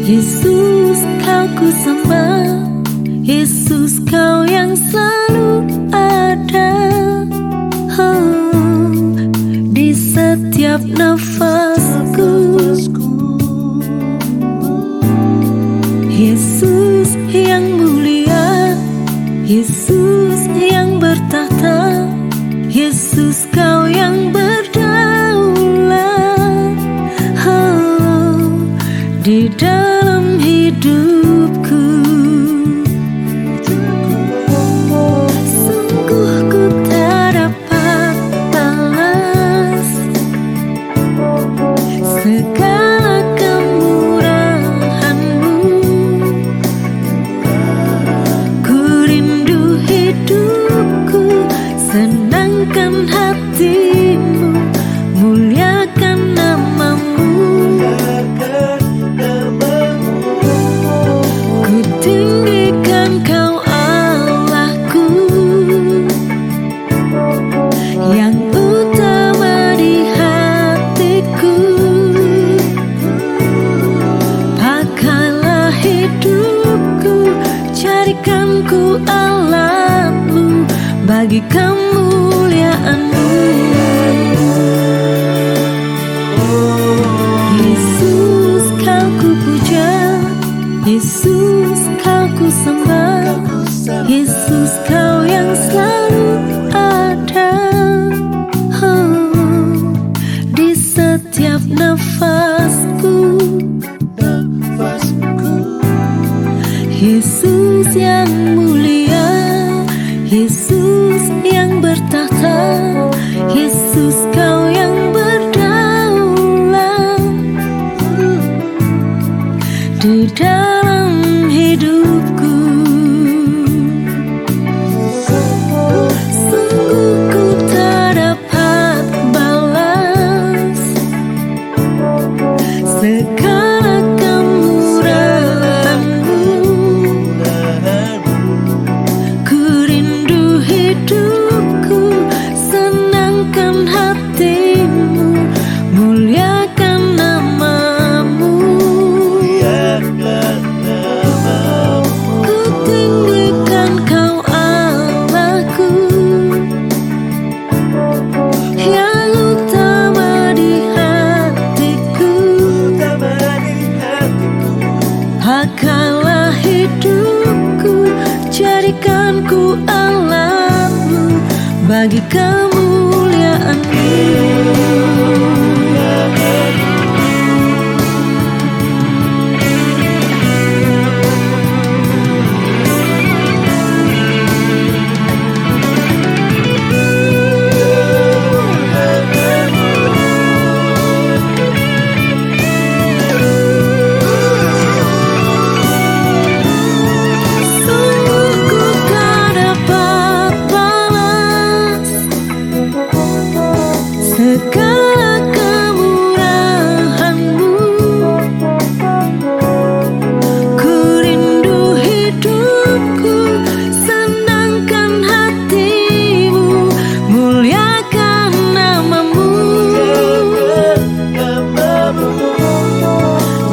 Yesus, kau ku sembah. Yesus, kau yang selalu ada, oh, di setiap nafasku. Yesus yang mulia, Yesus yang bertahta, Yesus kau yang berdaulat, oh, di dalam hidupku. Sungguh ku tak dapat balas segala kemurahan-Mu. Ku rindu hidupku, senangkan hati-Mu, muliakan nama-Mu. Ku tinggikan Kau Allahku, yang utama di hatiku. Pakailah hidupku, jadikan ku alat-Mu bagi kemuliaan-Mu. Yesus, kau ku puja, Yesus, kau ku sembah, Yesus, kau yang selalu ada, oh, di setiap nafasku. Yesus yang mulia, Yesus yang bertahta, Yesus kau yang berdaulat di dalam hidupku. Sungguh ku tak dapat balas segala kemurahan-Mu. Ku rindu hidupku, senangkan hati-Mu, muliakan nama-Mu. Ku tinggikan Kau Allahku, yang utama di hatiku. Pakailah hidupku, jadikan ku alat-Mu bagi kemuliaan-Mu. Sungguh ku tak dapat balas segala kemurahan-Mu. Ku rindu hidupku, senangkan hati-Mu, muliakan nama-Mu.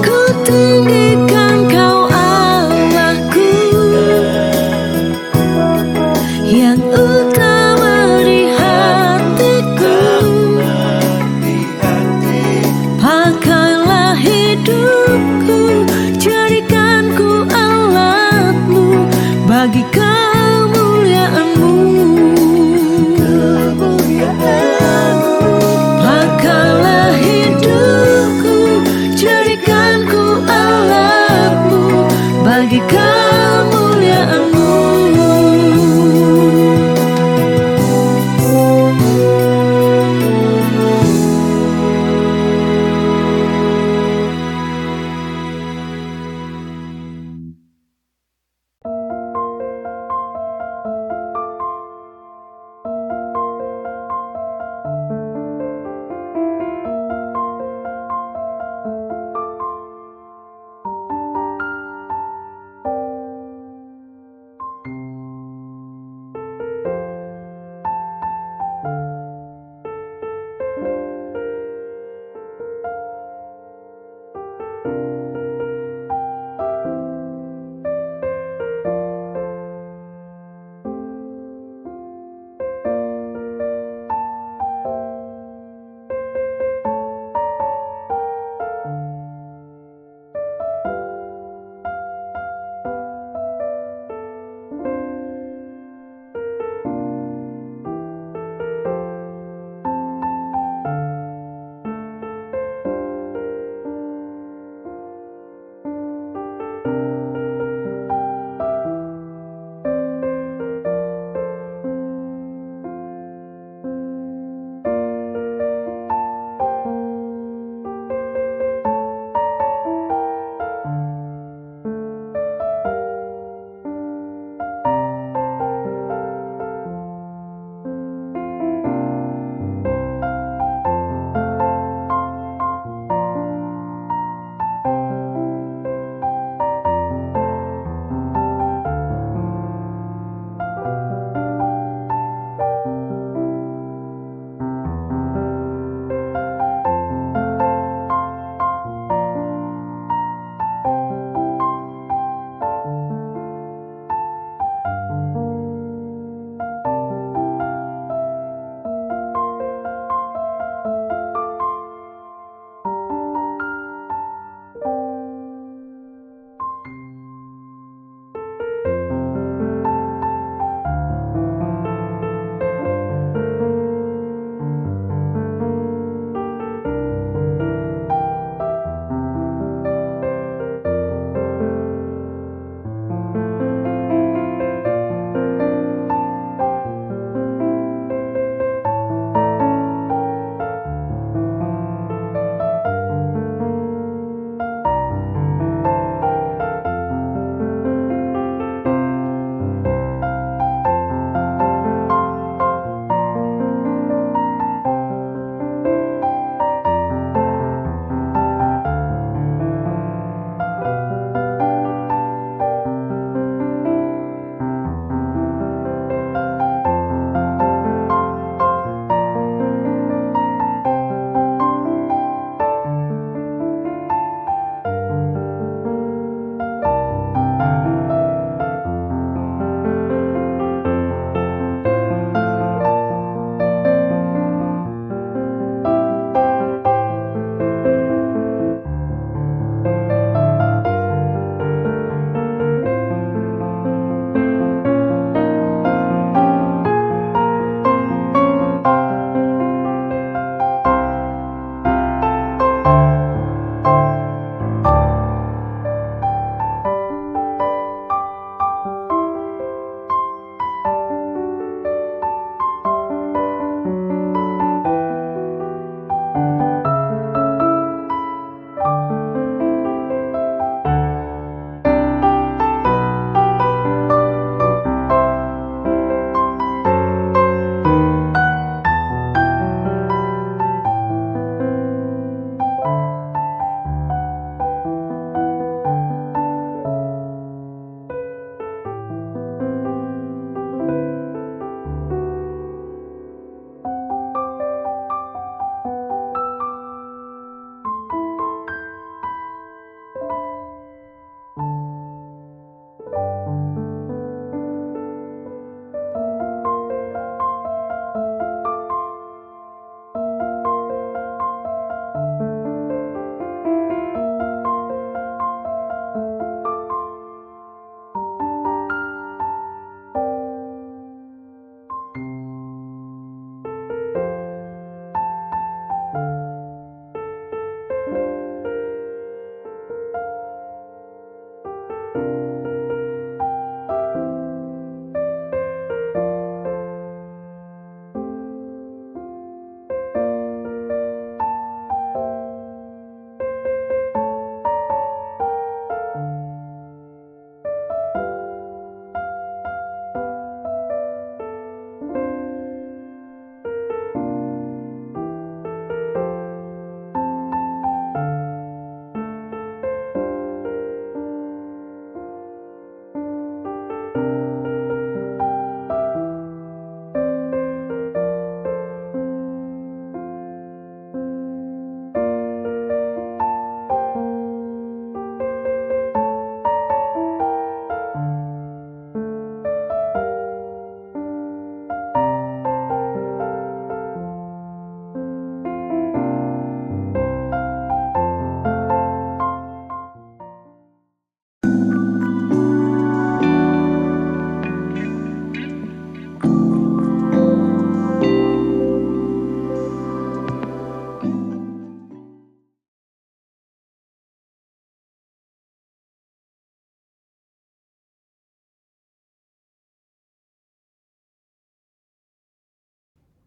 Ku tinggikan Kau Allahku, yang utama di hatiku. Pakailah hidupku, jadikan ku alat-Mu bagi kemuliaan-Mu. Pakailah hidupku, jadikan ku alat-Mu bagi kemuliaan-Mu.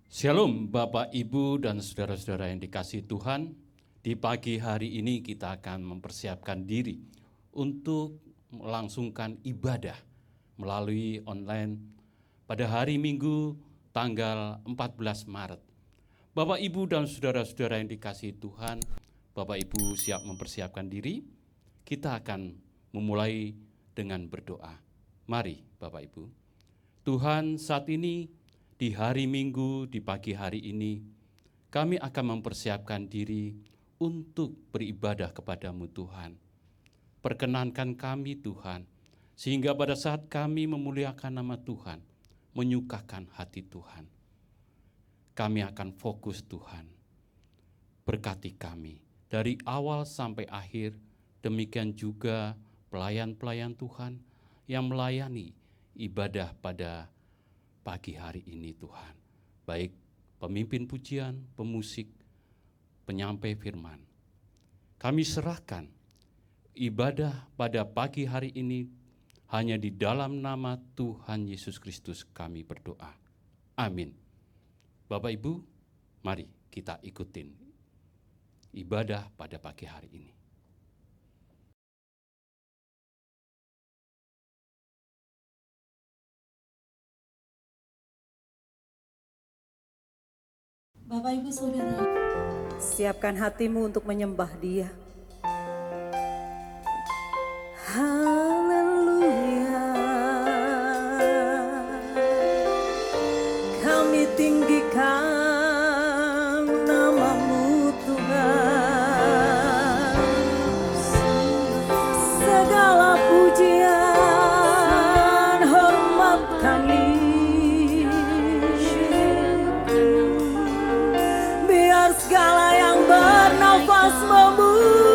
Shalom Bapak, Ibu, dan saudara-saudara yang dikasihi Tuhan. Di pagi hari ini kita akan mempersiapkan diri untuk melangsungkan ibadah melalui online pada hari Minggu tanggal 14 Maret. Bapak, Ibu, dan saudara-saudara yang dikasihi Tuhan, Bapak, Ibu siap mempersiapkan diri? Kita akan memulai dengan berdoa. Mari Bapak, Ibu. Tuhan, saat ini di hari Minggu, di pagi hari ini, kami akan mempersiapkan diri untuk beribadah kepadamu Tuhan. Perkenankan kami Tuhan, sehingga pada saat kami memuliakan nama Tuhan, menyukakan hati Tuhan, kami akan fokus Tuhan. Berkati kami dari awal sampai akhir, demikian juga pelayan-pelayan Tuhan yang melayani ibadah pada pagi hari ini Tuhan, baik pemimpin pujian, pemusik, penyampai firman. Kami serahkan ibadah pada pagi hari ini hanya di dalam nama Tuhan Yesus Kristus kami berdoa. Amin. Bapak Ibu, mari kita ikutin ibadah pada pagi hari ini. Bapak Ibu Saudara, siapkan hatimu untuk menyembah Dia. Haleluya, kami tinggikan nama-Mu Tuhan. Segala pujian, hormat kami segala yang bernafas memuji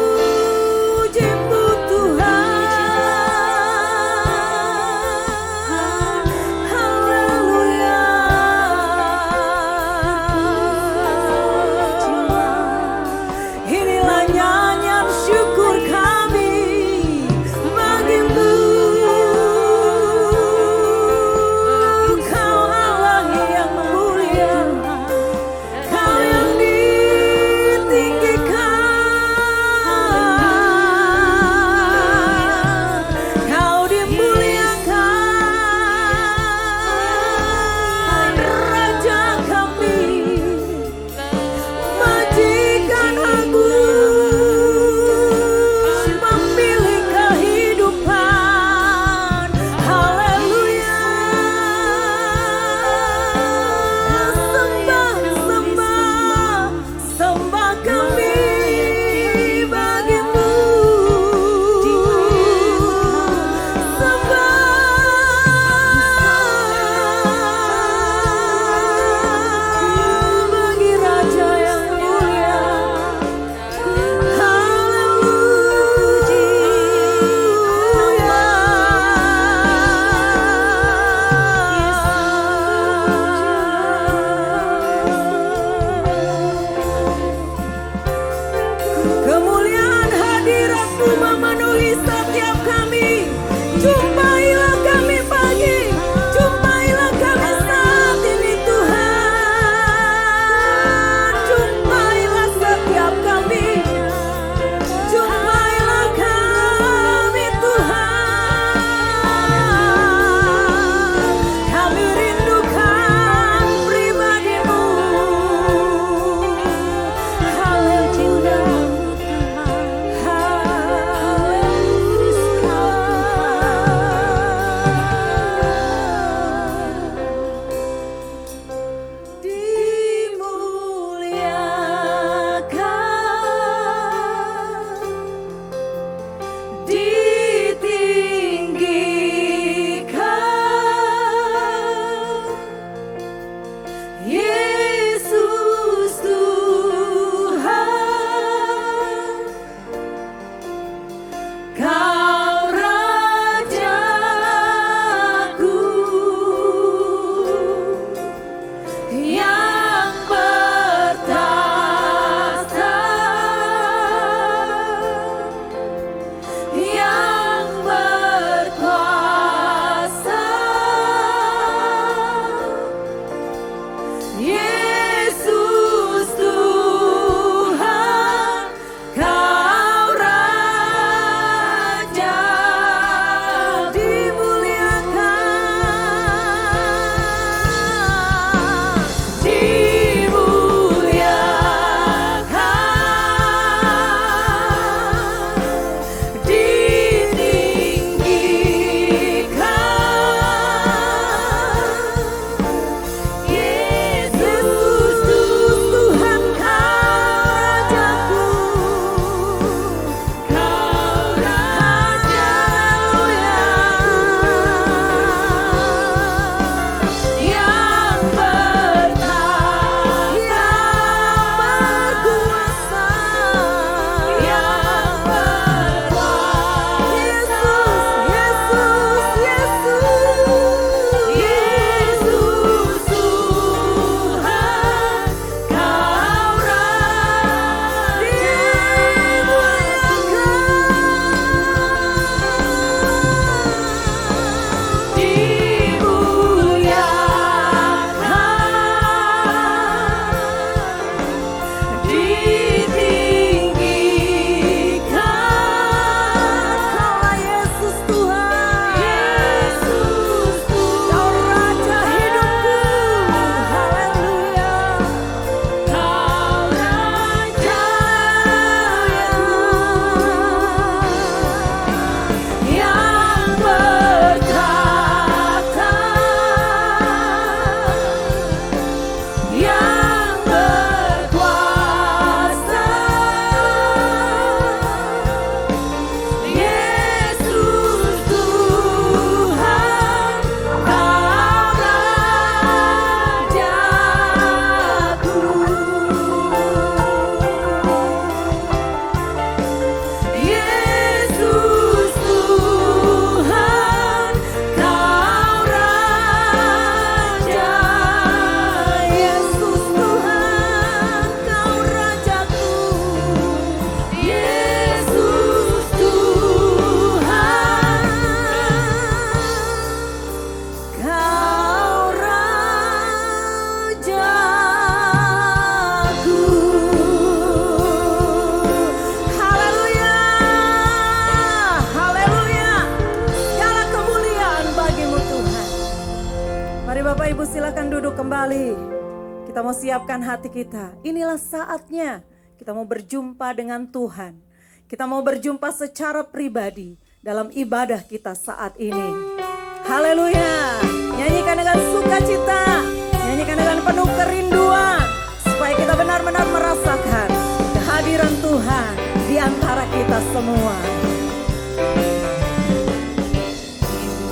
Mari Bapak Ibu silakan duduk kembali. Kita mau siapkan hati kita. Inilah saatnya kita mau berjumpa dengan Tuhan. Kita mau berjumpa secara pribadi dalam ibadah kita saat ini. Haleluya. Nyanyikan dengan sukacita, nyanyikan dengan penuh kerinduan, supaya kita benar-benar merasakan kehadiran Tuhan di antara kita semua.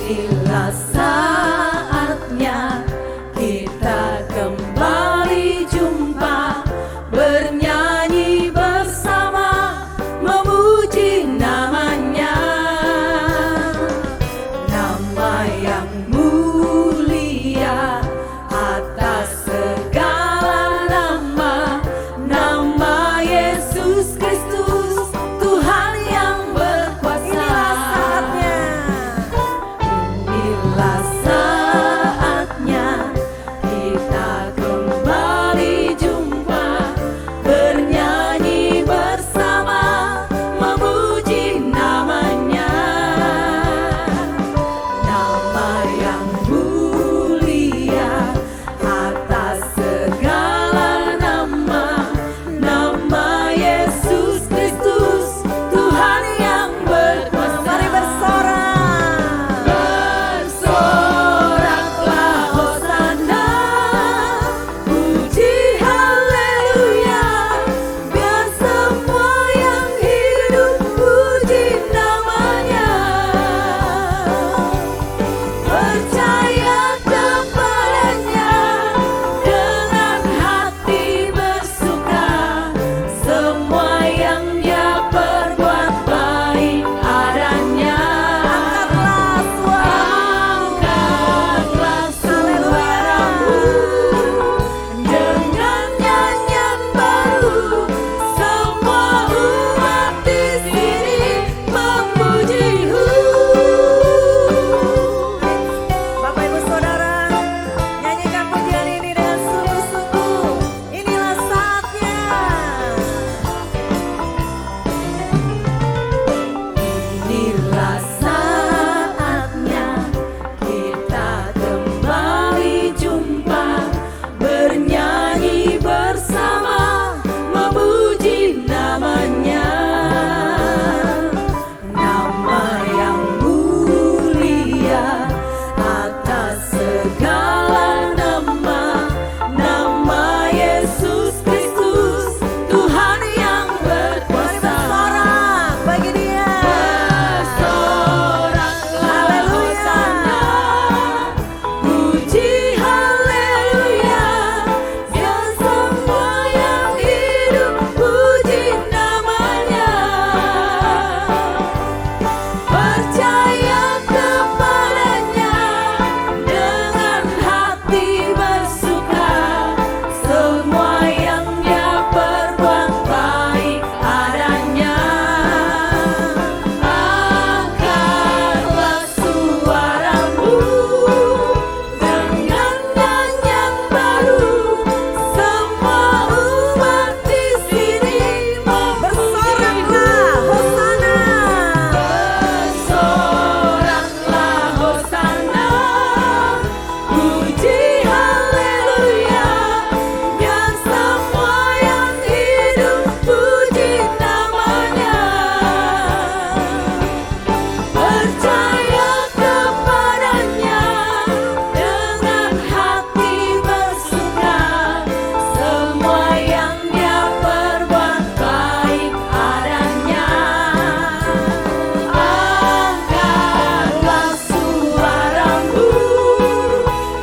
Inilah saatnya kita kembali jumpa, bernyanyi bersama, memuji namanya. Nama yang mulia atas segala nama, nama Yesus Kristus, Tuhan yang berkuasa. Inilah saatnya. Inilah saatnya kita kembali jumpa, bernyanyi bersama, memuji namanya. Nama yang mulia atas segala nama, nama Yesus Kristus, Tuhan yang berkuasa. Mari bersorak. Bersoraklah Hosana, puji haleluya, biar semua yang hidup puji namanya. Percaya kepadanya dengan hati bersuka, semua yang dia perbuat baik adanya. Angkatlah suaramu dengan nyanyian baru, semua umat di sini memuji-Mu. Bapak Ibu Saudara, nyanyikan pujian ini dengan sungguh-sungguh. Inilah saatnya. Inilah saatnya kita kembali jumpa, bernyanyi bersama, memuji namanya. Nama yang mulia atas segala nama, nama Yesus Kristus, Tuhan yang berkuasa. Bersorak bagi Dia. Bersoraklah Hosana, puji haleluya, biar semua yang hidup puji namanya. Percaya kepadanya dengan hati bersuka, semua yang dia perbuat baik adanya. Angkatlah suaramu dengan nyanyian baru, semua umat di sini bersoraklah Hosana. Bersoraklah Hosana, puji haleluya, biar semua yang hidup puji namanya. Percaya kepadanya dengan hati bersuka, semua yang dia perbuat baik adanya. Angkatlah suaramu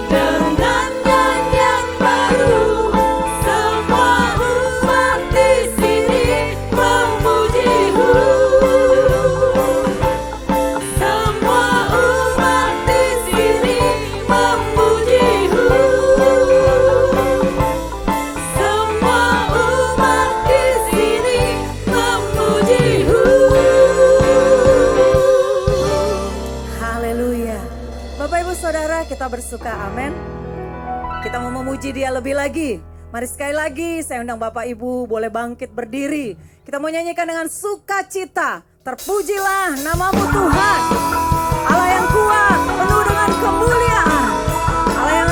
dengan nyanyian baru, semua umat di sini memuji-Mu. Semua umat di sini memuji-Mu. Semua umat di sini memuji-Mu. Haleluya. Bapak Ibu Saudara, kita bersuka, amin. Kita mau memuji Dia lebih lagi. Mari sekali lagi saya undang Bapak Ibu boleh bangkit berdiri. Kita mau nyanyikan dengan sukacita. Terpujilah namamu Tuhan, Allah yang kuat, penuh dengan kemuliaan, Allah yang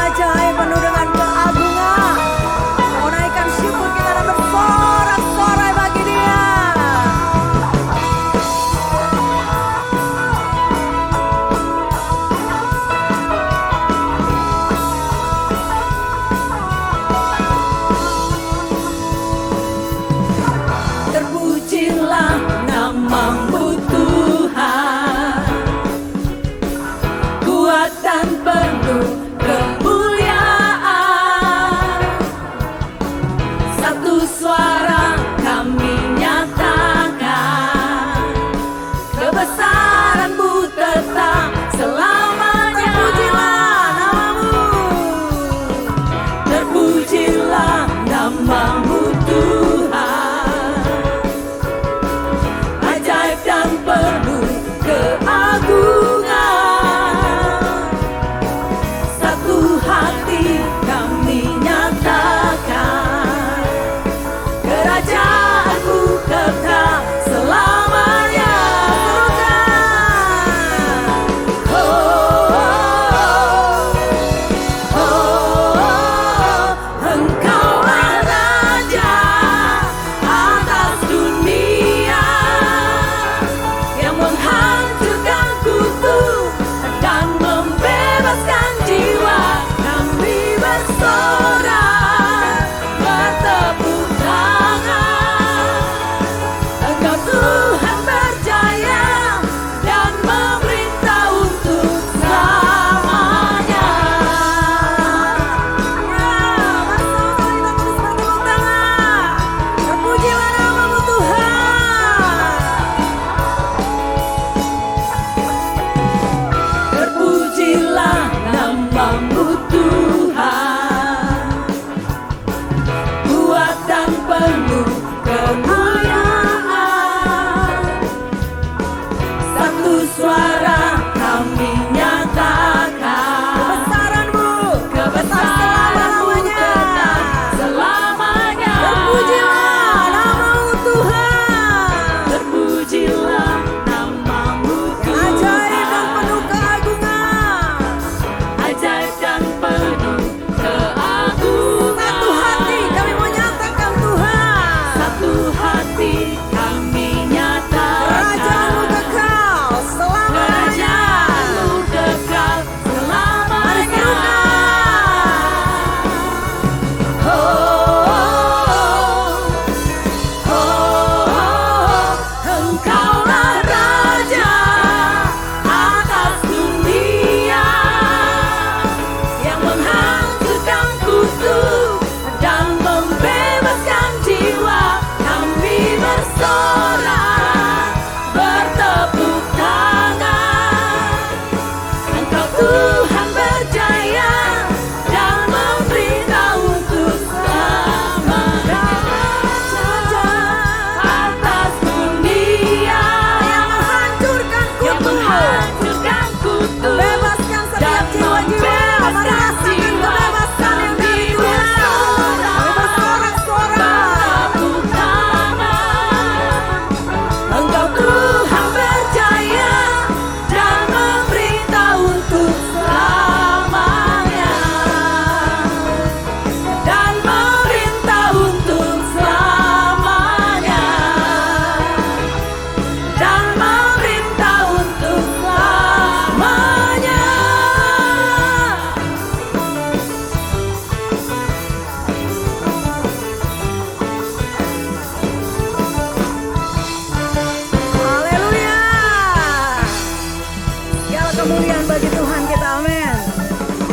kemuliaan bagi Tuhan kita, amin.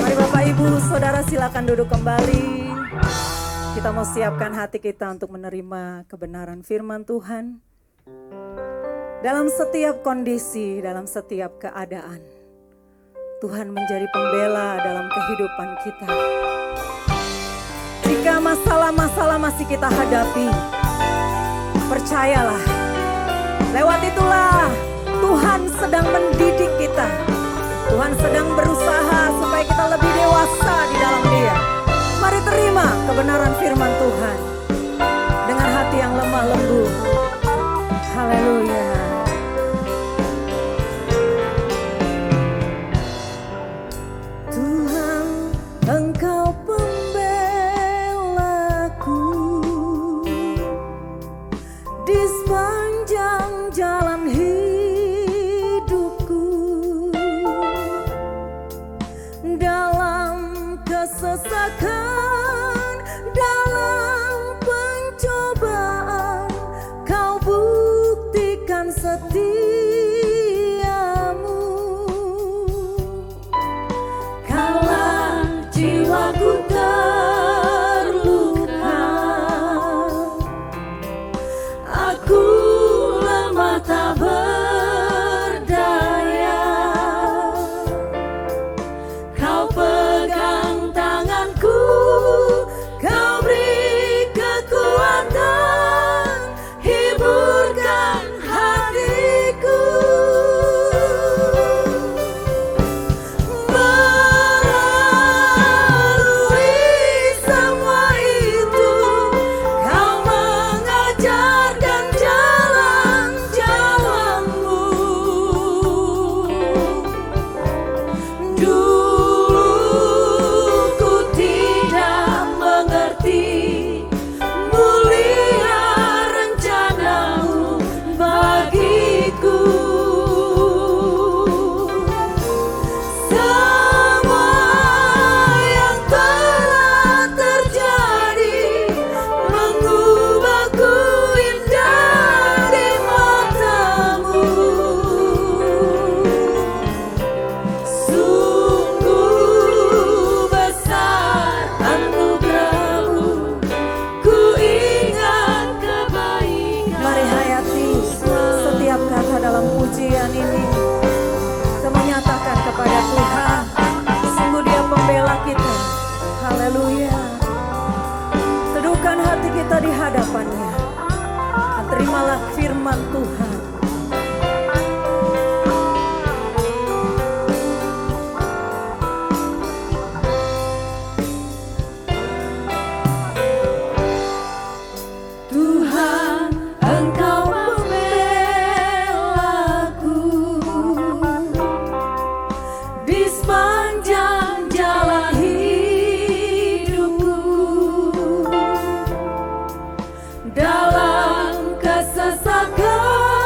Mari Bapak Ibu Saudara silakan duduk kembali. Kita mau siapkan hati kita untuk menerima kebenaran firman Tuhan. Dalam setiap kondisi, dalam setiap keadaan, Tuhan menjadi pembela dalam kehidupan kita. Jika masalah-masalah masih kita hadapi, percayalah, lewat itulah Tuhan sedang mendidik kita. Tuhan sedang berusaha supaya kita lebih dewasa di dalam Dia. Mari terima kebenaran firman Tuhan dengan hati yang lemah lembut. Haleluya. Tuhan, Engkau pembelaku di sepanjang jalan hidupku, dalam kesesakan, dalam pencobaan, Kau buktikan setiamu. Kala jiwaku terluka, aku lemah tak berdaya, Kau pegang tanganku, Kau beri kekuatan, hiburkan hatiku. Melalui semua itu, Kau mengajarkan jalan-jalan-Mu. Dulu ku tidak mengerti mulia rencana-Mu bagiku. Semua yang telah terjadi mengubahku indah di mata-Mu. Sungguh besar anugerah-Mu, ku ingat kebaikan. Mari hayati setiap kata dalam pujian ini. Kita menyatakan kepada Tuhan, sungguh Dia pembela kita. Haleluya. Teduhkan hati kita di hadapan-Nya, dan terimalah firman Tuhan. Tuhan, Engkau pembelaku di sepanjang jalan hidupku, dalam kesesakan,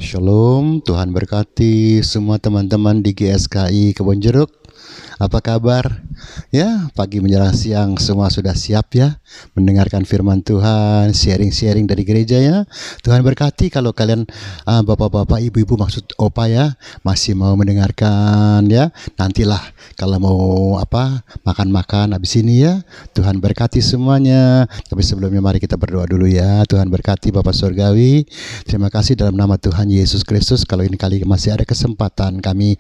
Shalom, Tuhan berkati semua teman-teman di GSKI Kebon Jeruk. Apa kabar? Ya, pagi menjelang siang semua sudah siap ya mendengarkan firman Tuhan, sharing-sharing dari gereja ya. Tuhan berkati kalau kalian bapak-bapak, ibu-ibu maksud Opa ya, masih mau mendengarkan ya. Nantilah kalau mau makan-makan habis ini ya. Tuhan berkati semuanya. Tapi sebelumnya mari kita berdoa dulu ya. Tuhan berkati Bapak Surgawi. Terima kasih dalam nama Tuhan Yesus Kristus. Kalau ini kali masih ada kesempatan kami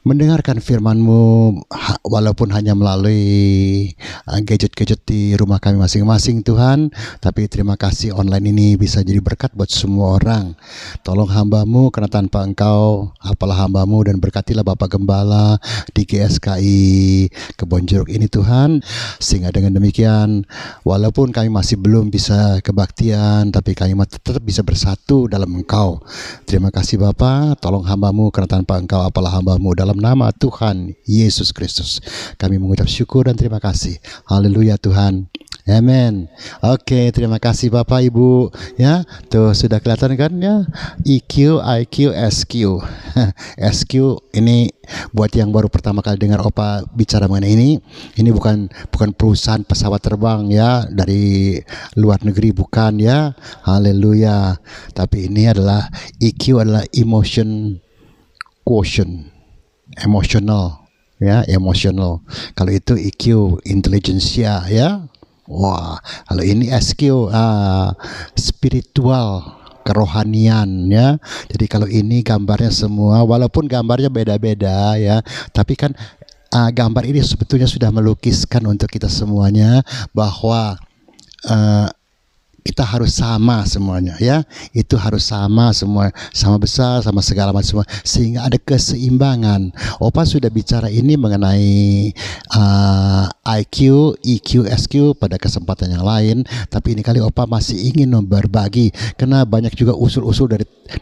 mendengarkan firman-Mu walaupun hanya melalui gadget-gadget di rumah kami masing-masing Tuhan, tapi terima kasih online ini bisa jadi berkat buat semua orang. Tolong hamba-Mu karena tanpa Engkau apalah hamba-Mu, dan berkatilah Bapak Gembala di GSKI Kebon Jeruk ini Tuhan, sehingga dengan demikian walaupun kami masih belum bisa kebaktian, tapi kami tetap bisa bersatu dalam Engkau. Terima kasih Bapak, tolong hamba-Mu karena tanpa Engkau apalah hamba-Mu. Dalam nama Tuhan Yesus Kristus kami mengucap syukur dan terima kasih. Haleluya Tuhan. Amin. Oke, terima kasih Bapak Ibu ya. Tuh sudah kelihatan kan ya, EQ, IQ, SQ. SQ ini buat yang baru pertama kali dengar Opa bicara mengenai ini. Ini bukan perusahaan pesawat terbang ya dari luar negeri, bukan ya. Haleluya. Tapi ini adalah EQ adalah emotion quotient. Emotional ya, emotional. Kalau itu EQ, intelligentsia ya. Wah, kalau ini SQ, spiritual, kerohanian ya. Jadi kalau ini gambarnya semua, walaupun gambarnya beda-beda ya, tapi kan gambar ini sebetulnya sudah melukiskan untuk kita semuanya bahwa kita harus sama semuanya ya. Itu harus sama semua, sama besar, sama segala macam semua, sehingga ada keseimbangan. Opa sudah bicara ini mengenai IQ, EQ, SQ pada kesempatan yang lain, tapi ini kali Opa masih ingin berbagi karena banyak juga usul-usul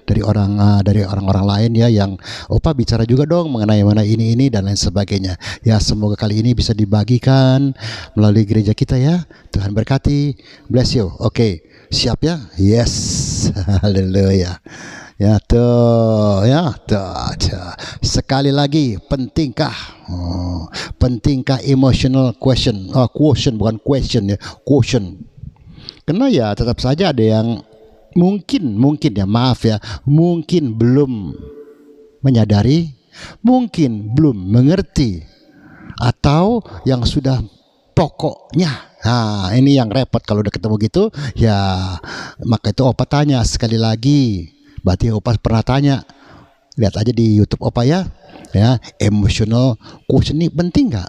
dari orang-orang lain ya, yang Opa bicara juga dong mengenai mana ini dan lain sebagainya. Ya, semoga kali ini bisa dibagikan melalui gereja kita ya. Tuhan berkati. Bless you. Oke. Siap ya? Yes. Haleluya. Ya tuh. Sekali lagi, pentingkah emotional question? Quotient, bukan question ya, quotient. Karena ya tetap saja ada yang mungkin ya, maaf ya, mungkin belum menyadari, mungkin belum mengerti, atau yang sudah pokoknya. Nah, ini yang repot kalau udah ketemu gitu ya. Maka itu Opa tanya sekali lagi. Berarti Opa pernah tanya. Lihat aja di YouTube Opa ya. Ya, emotional quotient ini penting nggak?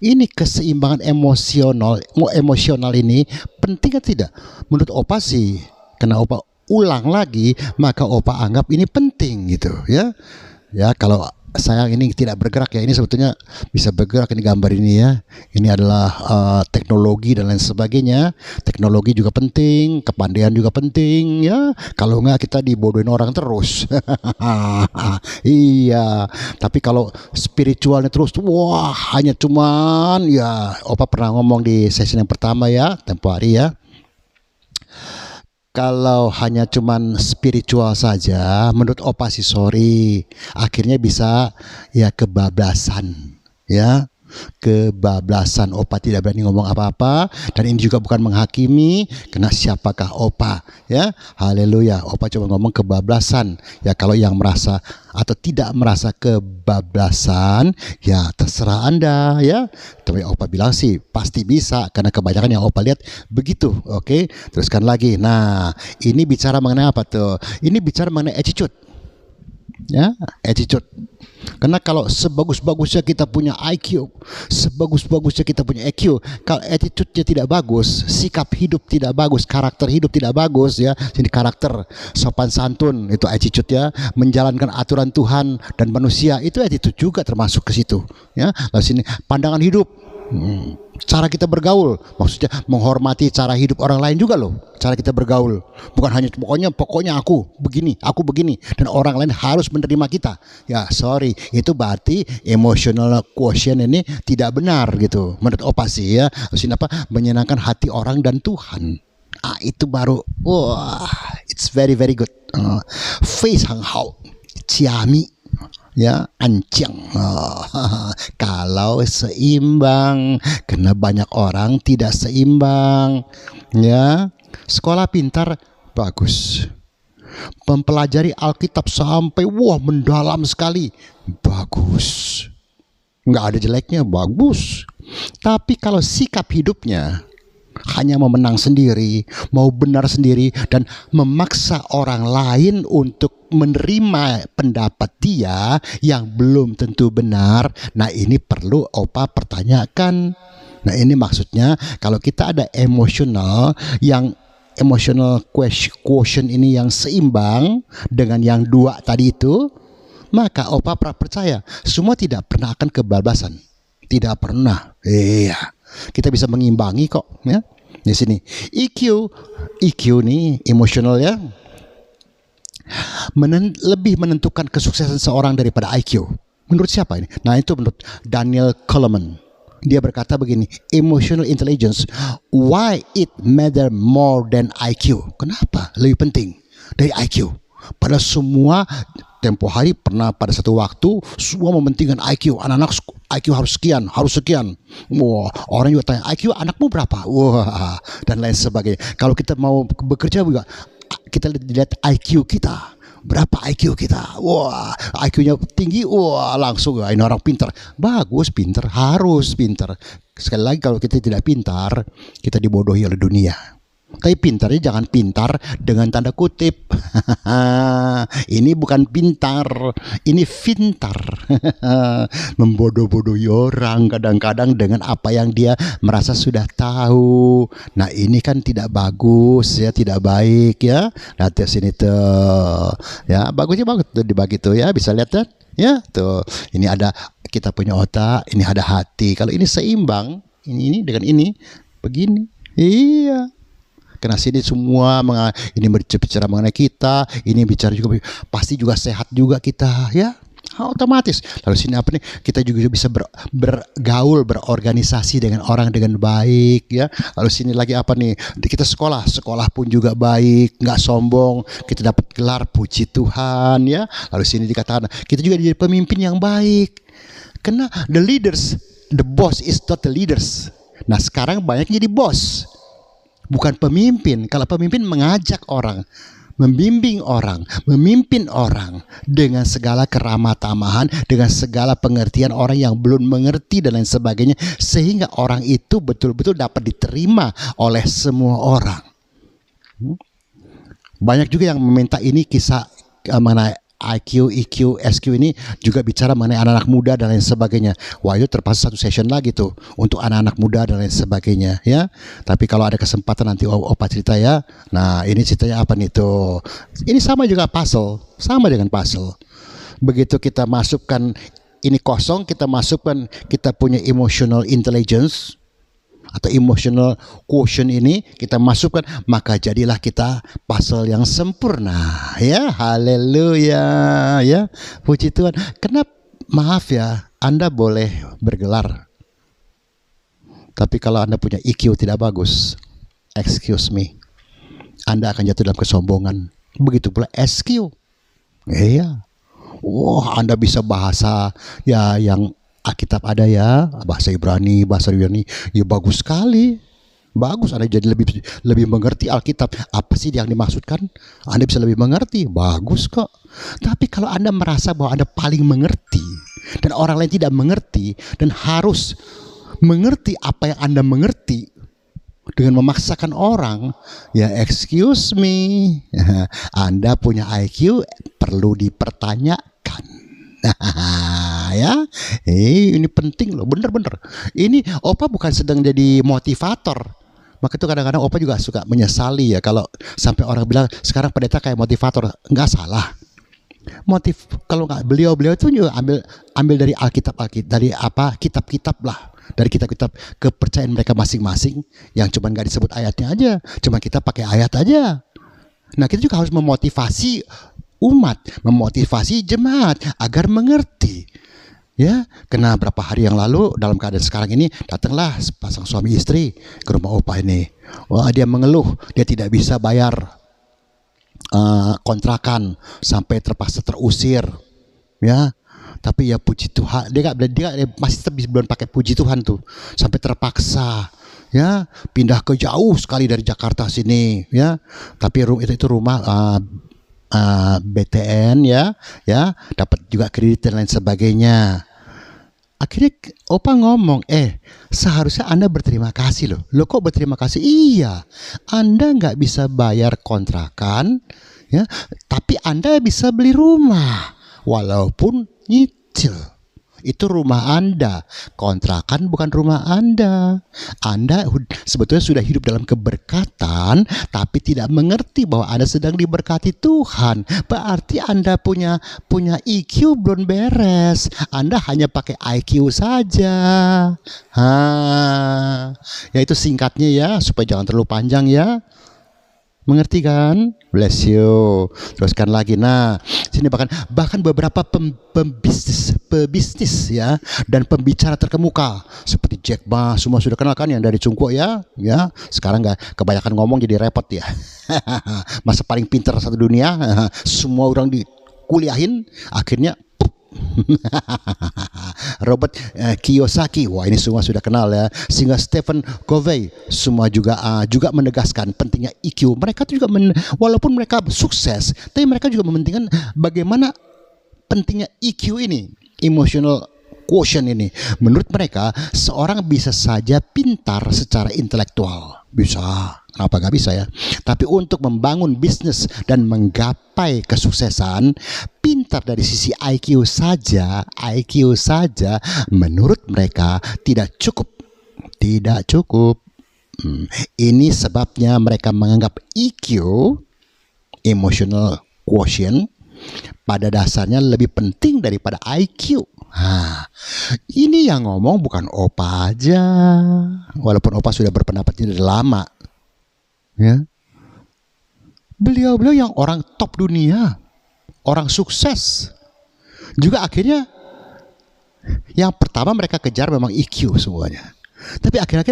Ini keseimbangan emosional ini penting atau tidak? Menurut Opa sih, karena Opa ulang lagi, maka Opa anggap ini penting gitu ya. Ya, kalau saya ini tidak bergerak ya, ini sebetulnya bisa bergerak ini gambar ini ya. Ini adalah teknologi dan lain sebagainya. Teknologi juga penting, kepandaian juga penting ya. Kalau enggak kita dibodohin orang terus. Iya. Tapi kalau spiritualnya terus, wah, hanya cuman ya, Opa pernah ngomong di sesi yang pertama ya, tempo hari ya. Kalau hanya cuman spiritual saja, menurut Opa sih sorry, akhirnya bisa ya kebablasan ya. Kebablasan. Opa tidak berani ngomong apa-apa, dan ini juga bukan menghakimi, karena siapakah Opa ya. Haleluya. Opa cuma ngomong kebablasan ya. Kalau yang merasa atau tidak merasa kebablasan ya terserah Anda ya. Tapi Opa bilang sih pasti bisa, karena kebanyakan yang Opa lihat begitu. Oke, teruskan lagi. Nah, ini bicara mengenai apa tuh? Ini bicara mengenai attitude ya, attitude. Karena kalau sebagus-bagusnya kita punya IQ, sebagus-bagusnya kita punya EQ, kalau attitude-nya tidak bagus, sikap hidup tidak bagus, karakter hidup tidak bagus ya. Jadi karakter, sopan santun itu attitude ya, menjalankan aturan Tuhan dan manusia itu attitude juga termasuk ke situ ya. Lalu sini pandangan hidup, cara kita bergaul, maksudnya menghormati cara hidup orang lain juga loh. Cara kita bergaul bukan hanya pokoknya aku begini dan orang lain harus menerima kita. Ya sorry, itu berarti emotional quotient ini tidak benar gitu menurut Opa sih ya. Maksudnya apa? Menyenangkan hati orang dan Tuhan. Itu baru wah It's very very good. 非常好，加密。Ya, ancang. Kalau seimbang, karena banyak orang tidak seimbang. Ya, sekolah pintar bagus. Mempelajari Alkitab sampai mendalam sekali, bagus. Nggak ada jeleknya, bagus. Tapi kalau sikap hidupnya hanya mau menang sendiri, mau benar sendiri, dan memaksa orang lain untuk menerima pendapat dia yang belum tentu benar. Nah, ini perlu Opa pertanyakan. Nah, ini maksudnya kalau kita ada emotional quotient ini yang seimbang dengan yang dua tadi itu, maka Opa percaya semua tidak pernah akan kebablasan. Tidak pernah. Iya. Kita bisa mengimbangi kok, ya. Di sini EQ nih emosional ya, lebih menentukan kesuksesan seorang daripada IQ. Menurut siapa ini? Nah, itu menurut Daniel Kahneman. Dia berkata begini, emotional intelligence, why it matter more than IQ? Kenapa lebih penting dari IQ? Pada semua tempo hari pernah pada satu waktu semua mementingkan IQ. Anak-anak IQ harus sekian. Wah, orang juga tanya, IQ anakmu berapa? Wah, dan lain sebagainya. Kalau kita mau bekerja juga, kita lihat IQ kita. Berapa IQ kita? Wah, IQ-nya tinggi, langsung ini orang pintar. Bagus, pintar, harus pintar. Sekali lagi kalau kita tidak pintar, kita dibodohi oleh dunia. Tapi pintarnya jangan pintar dengan tanda kutip. Ini bukan pintar, ini fintar. Membodoh-bodohi orang kadang-kadang dengan apa yang dia merasa sudah tahu. Nah, ini kan tidak bagus ya, tidak baik ya. Lihat di sini tuh. Ya, bagusnya bagus tuh dibagi tuh ya, bisa lihat kan? Ya, tuh. Ini ada kita punya otak, ini ada hati. Kalau ini seimbang, ini dengan ini begini. Iya. Karena sini semua ini berbicara mengenai kita, ini bicara juga pasti juga sehat juga kita ya, otomatis. Lalu sini apa nih? Kita juga bisa bergaul, berorganisasi dengan orang dengan baik ya. Lalu sini lagi apa nih? Kita sekolah pun juga baik, nggak sombong. Kita dapat gelar, puji Tuhan ya. Lalu sini dikatakan kita juga jadi pemimpin yang baik. Karena the boss is not the leaders. Nah, sekarang banyak jadi bos. Bukan pemimpin. Kalau pemimpin mengajak orang, membimbing orang, memimpin orang dengan segala keramah tamahan, dengan segala pengertian orang yang belum mengerti dan lain sebagainya, sehingga orang itu betul-betul dapat diterima oleh semua orang. Banyak juga yang meminta ini kisah mengenai IQ, EQ, SQ ini juga bicara mengenai anak-anak muda dan lain sebagainya. Wah, itu terpaksa satu session lagi tuh untuk anak-anak muda dan lain sebagainya ya. Tapi kalau ada kesempatan nanti Opa cerita ya. Nah, ini ceritanya apa nih tuh? Ini sama juga puzzle, sama dengan puzzle. Begitu kita masukkan ini kosong, kita masukkan kita punya emotional intelligence atau emotional quotient ini kita masukkan, maka jadilah kita puzzle yang sempurna ya. Haleluya ya, puji Tuhan. Kenapa? Maaf ya, Anda boleh bergelar, tapi kalau Anda punya EQ tidak bagus, excuse me, Anda akan jatuh dalam kesombongan. Begitu pula SQ. Iya. Wah, Anda bisa bahasa ya yang Alkitab ada ya, bahasa Ibrani, ya bagus sekali. Bagus, Anda jadi lebih mengerti Alkitab. Apa sih yang dimaksudkan? Anda bisa lebih mengerti, bagus kok. Tapi kalau Anda merasa bahwa Anda paling mengerti dan orang lain tidak mengerti dan harus mengerti apa yang Anda mengerti dengan memaksakan orang, ya excuse me, Anda punya IQ perlu dipertanyakan. Ya, ini penting loh, bener-bener. Ini Opa bukan sedang jadi motivator. Maka itu kadang-kadang Opa juga suka menyesali ya kalau sampai orang bilang sekarang pendeta kayak motivator. Nggak salah. Kalau nggak beliau itu juga ambil dari Alkitab, dari apa kitab-kitab lah, dari kitab-kitab kepercayaan mereka masing-masing yang cuma nggak disebut ayatnya aja, cuma kita pakai ayat aja. Nah, kita juga harus memotivasi umat, memotivasi jemaat agar mengerti. Ya, karena berapa hari yang lalu dalam keadaan sekarang ini datanglah sepasang suami istri ke rumah Opa ini. Wah, dia mengeluh, dia tidak bisa bayar kontrakan sampai terpaksa terusir, ya. Tapi ya puji Tuhan, dia masih tetap belum pakai puji Tuhan tuh, sampai terpaksa ya pindah ke jauh sekali dari Jakarta sini, ya. Tapi itu rumah BTN, ya, dapat juga kredit dan lain sebagainya. Akhirnya Opa ngomong, seharusnya Anda berterima kasih loh. Lo kok berterima kasih? Iya, Anda nggak bisa bayar kontrakan, ya, tapi Anda bisa beli rumah, walaupun nyicil. Itu rumah Anda, kontrakan bukan rumah Anda. Anda sebetulnya sudah hidup dalam keberkatan, tapi tidak mengerti bahwa Anda sedang diberkati Tuhan. Berarti Anda punya EQ belum beres. Anda hanya pakai IQ saja. Ya itu singkatnya ya, supaya jangan terlalu panjang ya. Mengerti kan? Bless you. Teruskan lagi. Nah, sini bahkan beberapa pebisnis ya, dan pembicara terkemuka seperti Jack Ma, semua sudah kenal kan yang dari Cungkuo ya. Sekarang nggak kebanyakan ngomong jadi repot ya. Masa paling pintar satu dunia, semua orang dikuliahin, akhirnya Robert Kiyosaki, wah ini semua sudah kenal ya. Sehingga Stephen Covey, semua juga menegaskan pentingnya EQ. Mereka tuh juga walaupun mereka sukses, tapi mereka juga mementingkan bagaimana pentingnya EQ ini, emotional quotient ini. Menurut mereka, seorang bisa saja pintar secara intelektual, bisa. Kenapa gak bisa ya? Tapi untuk membangun bisnis dan menggapai kesuksesan, pintar dari sisi IQ saja menurut mereka tidak cukup. Ini sebabnya mereka menganggap EQ, emotional quotient, pada dasarnya lebih penting daripada IQ. Ini yang ngomong bukan Opa aja, walaupun Opa sudah berpendapat ini udah lama. Ya, beliau yang orang top dunia, orang sukses, juga akhirnya yang pertama mereka kejar memang EQ semuanya. Tapi akhirnya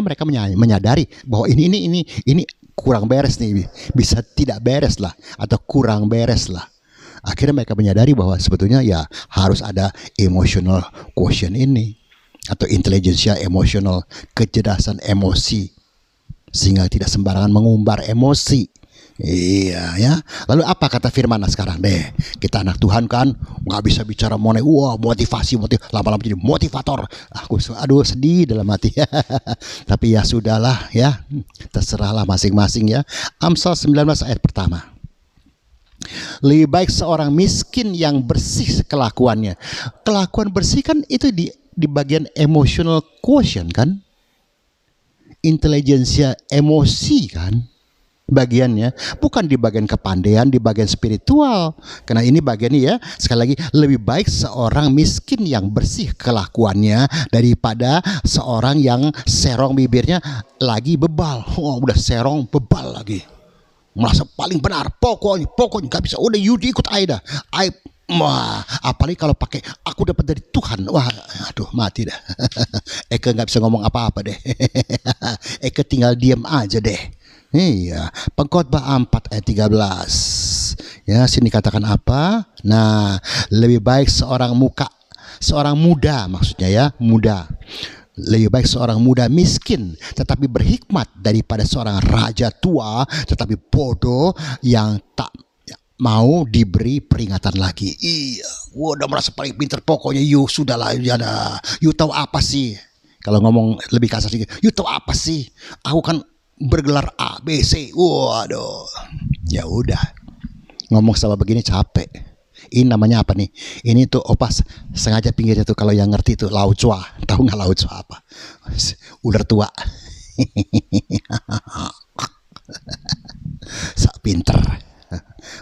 mereka menyadari bahwa ini kurang beres nih, bisa tidak beres lah atau kurang beres lah. Akhirnya mereka menyadari bahwa sebetulnya ya harus ada emotional quotient ini atau intelligentsia emosional, kecerdasan emosi, sehingga tidak sembarangan mengumbar emosi. Iya ya. Lalu apa kata firman sekarang deh? Kita anak Tuhan kan, nggak bisa bicara mengenai motivasi, lama-lama jadi motivator. Aduh sedih dalam hati. Tapi ya sudahlah ya, terserahlah masing-masing ya. Amsal 19 ayat pertama. Lebih baik seorang miskin yang bersih kelakuannya. Kelakuan bersih kan itu di bagian emotional quotient kan, intelijensia emosi kan bagiannya, bukan di bagian kepandaian, di bagian spiritual. Karena ini bagiannya ya, sekali lagi, lebih baik seorang miskin yang bersih kelakuannya daripada seorang yang serong bibirnya lagi bebal. Udah serong bebal lagi, merasa paling benar, pokoknya nggak bisa, udah Yudi ikut Aida. Apalagi kalau pakai aku dapat dari Tuhan, wah aduh mati dah. Eke nggak bisa ngomong apa-apa deh. Eke tinggal diam aja deh. Iya, Pengkhotbah 4 ayat 13. Ya, sini katakan apa? Nah, lebih baik seorang muda maksudnya ya, muda. Lebih baik seorang muda miskin tetapi berhikmat daripada seorang raja tua tetapi bodoh yang tak mau diberi peringatan lagi. Iya, udah merasa paling pintar, pokoknya sudahlah, you tahu apa sih? Kalau ngomong lebih kasar sedikit, you tahu apa sih? Aku kan bergelar A, B, C. Waduh. Ya udah. Ngomong sama begini capek. Ini namanya apa nih? Ini tuh Opa sengaja pinggirnya tuh, kalau yang ngerti tuh Lao Chua. Tahu nggak Lao Chua apa? Ular tua. Sak pinter.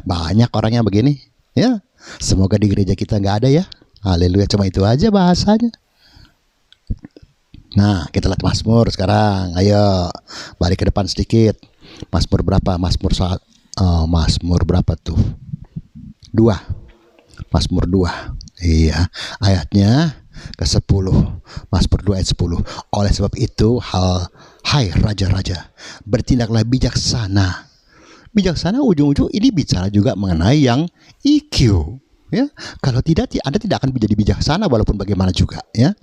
Banyak orangnya begini. Ya. Semoga di gereja kita nggak ada ya. Haleluya. Cuma itu aja bahasanya. Nah, kita lihat Mazmur sekarang. Ayo, balik ke depan sedikit. Mazmur berapa? Mazmur berapa tuh? 2. Mazmur 2. Iya, ayatnya ke-10. Mazmur 2 ayat 10. Oleh sebab itu, hai raja-raja, bertindaklah bijaksana. Bijaksana ujung-ujung ini bicara juga mengenai yang EQ. Ya, kalau tidak, Anda tidak akan menjadi bijaksana walaupun bagaimana juga. Ya,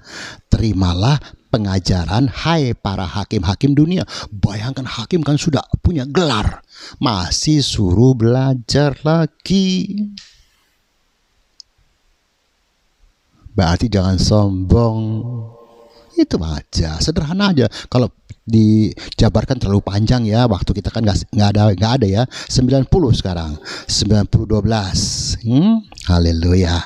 terimalah pengajaran, hai para hakim-hakim dunia. Bayangkan hakim kan sudah punya gelar, masih suruh belajar lagi. Berarti jangan sombong. Itu aja, sederhana aja. Kalau dijabarkan terlalu panjang ya, waktu kita kan nggak ada ya. 90 sekarang, 90-12. Haleluya.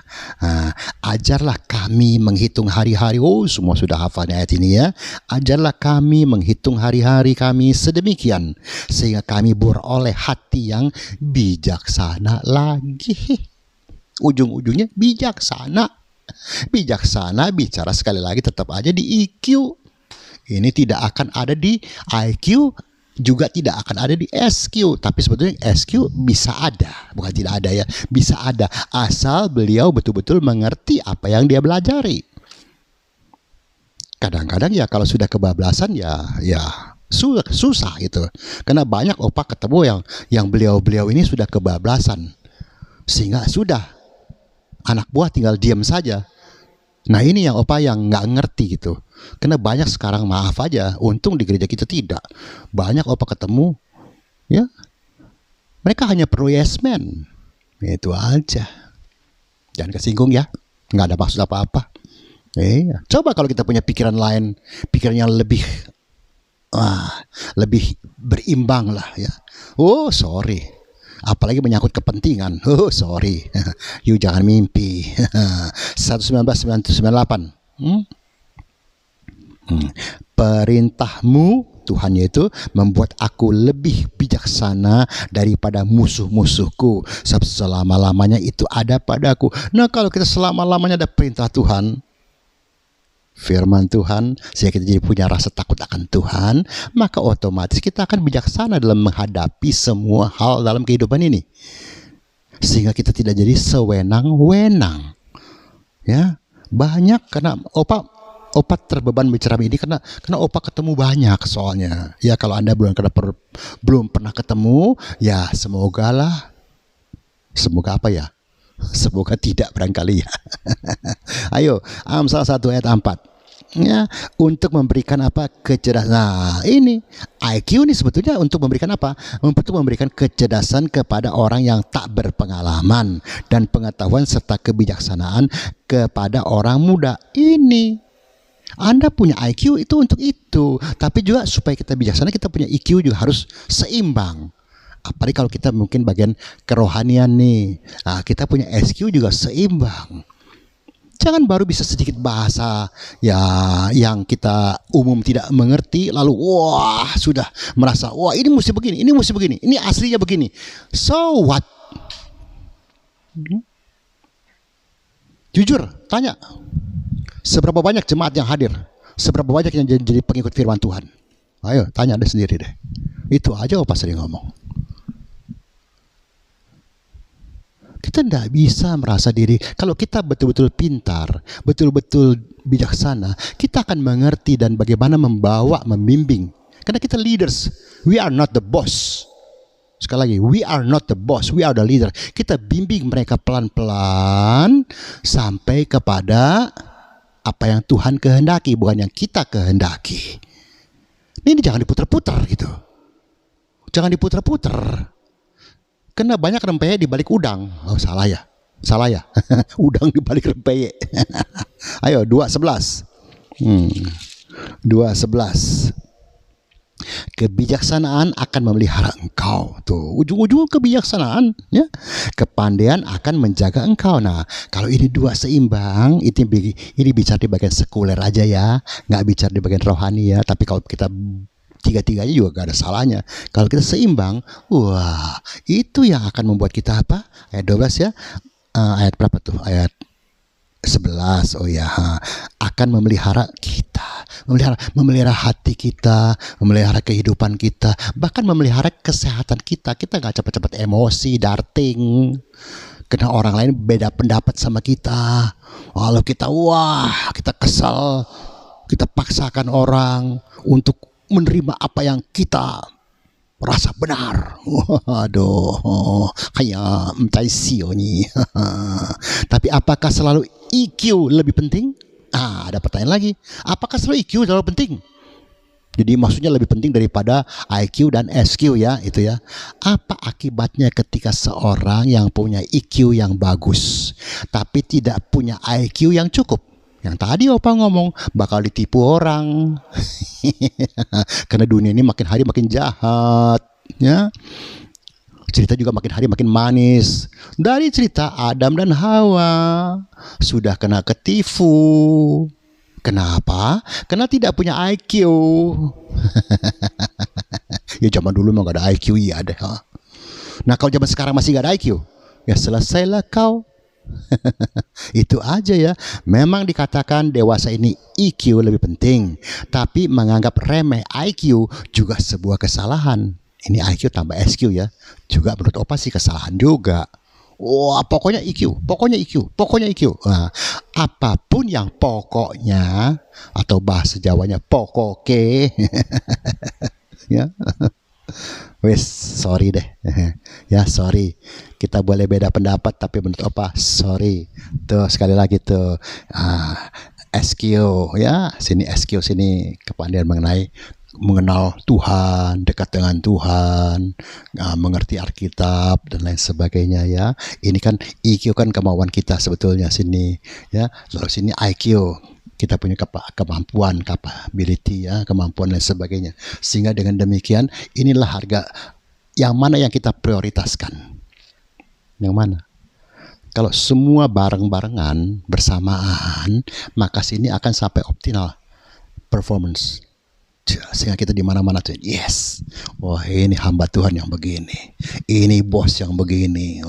Ajarlah kami menghitung hari-hari. Oh, semua sudah hafal ayat ini ya. Ajarlah kami menghitung hari-hari kami sedemikian sehingga kami beroleh hati yang bijaksana lagi. Ujung-ujungnya bijaksana. Bijaksana bicara sekali lagi tetap aja di EQ. Ini tidak akan ada di IQ, juga tidak akan ada di SQ. Tapi sebetulnya SQ bisa ada, bukan tidak ada ya, bisa ada asal beliau betul-betul mengerti apa yang dia belajari. Kadang-kadang ya kalau sudah kebablasan ya susah gitu. Karena banyak opa ketemu yang beliau ini sudah kebablasan, sehingga sudah anak buah tinggal diam saja. Nah ini yang opa yang nggak ngerti gitu. Karena banyak sekarang, maaf aja, untung di gereja kita tidak. Banyak opa ketemu, ya mereka hanya perlu yes man. Itu aja. Jangan kesinggung ya, nggak ada maksud apa-apa. Coba kalau kita punya pikiran lain, pikiran yang lebih berimbang lah ya. Oh sorry. Apalagi menyangkut kepentingan. Oh sorry, you jangan mimpi. 119-98. Perintahmu Tuhan yaitu membuat aku lebih bijaksana daripada musuh-musuhku. Selama-lamanya itu ada padaku. Nah kalau kita selama-lamanya ada perintah Tuhan, firman Tuhan, sehingga kita jadi punya rasa takut akan Tuhan, maka otomatis kita akan bijaksana dalam menghadapi semua hal dalam kehidupan ini, sehingga kita tidak jadi sewenang-wenang. Ya, banyak karena opa terbeban bicara ini karena opa ketemu banyak soalnya. Ya kalau Anda belum pernah ketemu, ya semoga apa ya? Semoga tidak barangkali ya. Ayo, Amsal 1 ayat 4. Ya, untuk memberikan apa? Kecerdasan. Nah, ini IQ ini sebetulnya untuk memberikan apa? Untuk memberikan kecerdasan kepada orang yang tak berpengalaman dan pengetahuan serta kebijaksanaan kepada orang muda. Ini Anda punya IQ itu untuk itu, tapi juga supaya kita bijaksana kita punya IQ juga harus seimbang. Apalagi kalau kita mungkin bagian kerohanian nih, kita punya SQ juga seimbang. Jangan baru bisa sedikit bahasa ya yang kita umum tidak mengerti, lalu wah sudah merasa wah ini mesti begini, ini aslinya begini. So what? Jujur, tanya, seberapa banyak jemaat yang hadir? Seberapa banyak yang jadi pengikut firman Tuhan? Ayo tanya deh sendiri deh. Itu aja opa sering ngomong. Kita tidak bisa merasa diri. Kalau kita betul-betul pintar, betul-betul bijaksana, kita akan mengerti dan bagaimana membimbing. Karena kita leaders. We are not the boss. Sekali lagi, we are not the boss, we are the leader. Kita bimbing mereka pelan-pelan sampai kepada apa yang Tuhan kehendaki, bukan yang kita kehendaki. Ini jangan diputar-putar gitu. Jangan diputar-putar. Karena banyak rempeyek di balik udang. Oh salah ya. Udang di balik rempeyek. Ayo 2:11. 2:11. Kebijaksanaan akan memelihara engkau. Tuh, ujung-ujung kebijaksanaan ya. Kepandaian akan menjaga engkau. Nah, kalau ini dua seimbang, ini bicara di bagian sekuler aja ya, nggak bicara di bagian rohani ya. Tapi kalau kita tiga-tiganya juga gak ada salahnya. Kalau kita seimbang, wah, itu yang akan membuat kita apa? Ayat 12 ya. Ayat berapa tuh? Ayat 11. Oh ya, akan memelihara kita, memelihara hati kita, memelihara kehidupan kita, bahkan memelihara kesehatan kita. Kita gak cepat-cepat emosi, darting, karena orang lain beda pendapat sama kita. Lalu kita kita kesal, kita paksakan orang untuk menerima apa yang kita rasa benar. Waduh, kayak mentai sio nih. Tapi apakah selalu EQ lebih penting? Ada pertanyaan lagi. Apakah selalu EQ selalu penting? Jadi maksudnya lebih penting daripada IQ dan SQ ya, itu ya. Apa akibatnya ketika seorang yang punya EQ yang bagus, tapi tidak punya IQ yang cukup? Yang tadi Opa ngomong, bakal ditipu orang. Karena dunia ini makin hari makin jahat, ya. Cerita juga makin hari makin manis. Dari cerita Adam dan Hawa sudah kena ketipu. Kenapa? Karena tidak punya IQ. Ya zaman dulu emang gak ada IQ, iya ada. Nah kalau zaman sekarang masih gak ada IQ, ya selesailah kau. Itu aja ya. Memang dikatakan dewasa ini EQ lebih penting, tapi menganggap remeh IQ juga sebuah kesalahan. Ini IQ tambah SQ ya, juga menurut Opa sih kesalahan juga. Wah, pokoknya EQ, pokoknya EQ, pokoknya EQ. Nah, apapun yang pokoknya atau bahasa Jawanya pokoke, ya. Wes, sorry deh, ya sorry. Kita boleh beda pendapat, tapi menurut Opa, sorry. Tuh sekali lagi tuh, SQ ya, sini SQ sini kepandaian mengenal Tuhan, dekat dengan Tuhan, mengerti Alkitab dan lain sebagainya ya. Ini kan EQ kan kemauan kita sebetulnya sini ya. Lalu sini IQ, kita punya kemampuan, capability ya, kemampuan dan sebagainya. Sehingga dengan demikian inilah harga yang mana yang kita prioritaskan. Yang mana? Kalau semua bareng-barengan bersamaan, maka sini akan sampai optimal performance. Sehingga kita di mana-mana tuh, yes, wah ini hamba Tuhan yang begini, ini bos yang begini.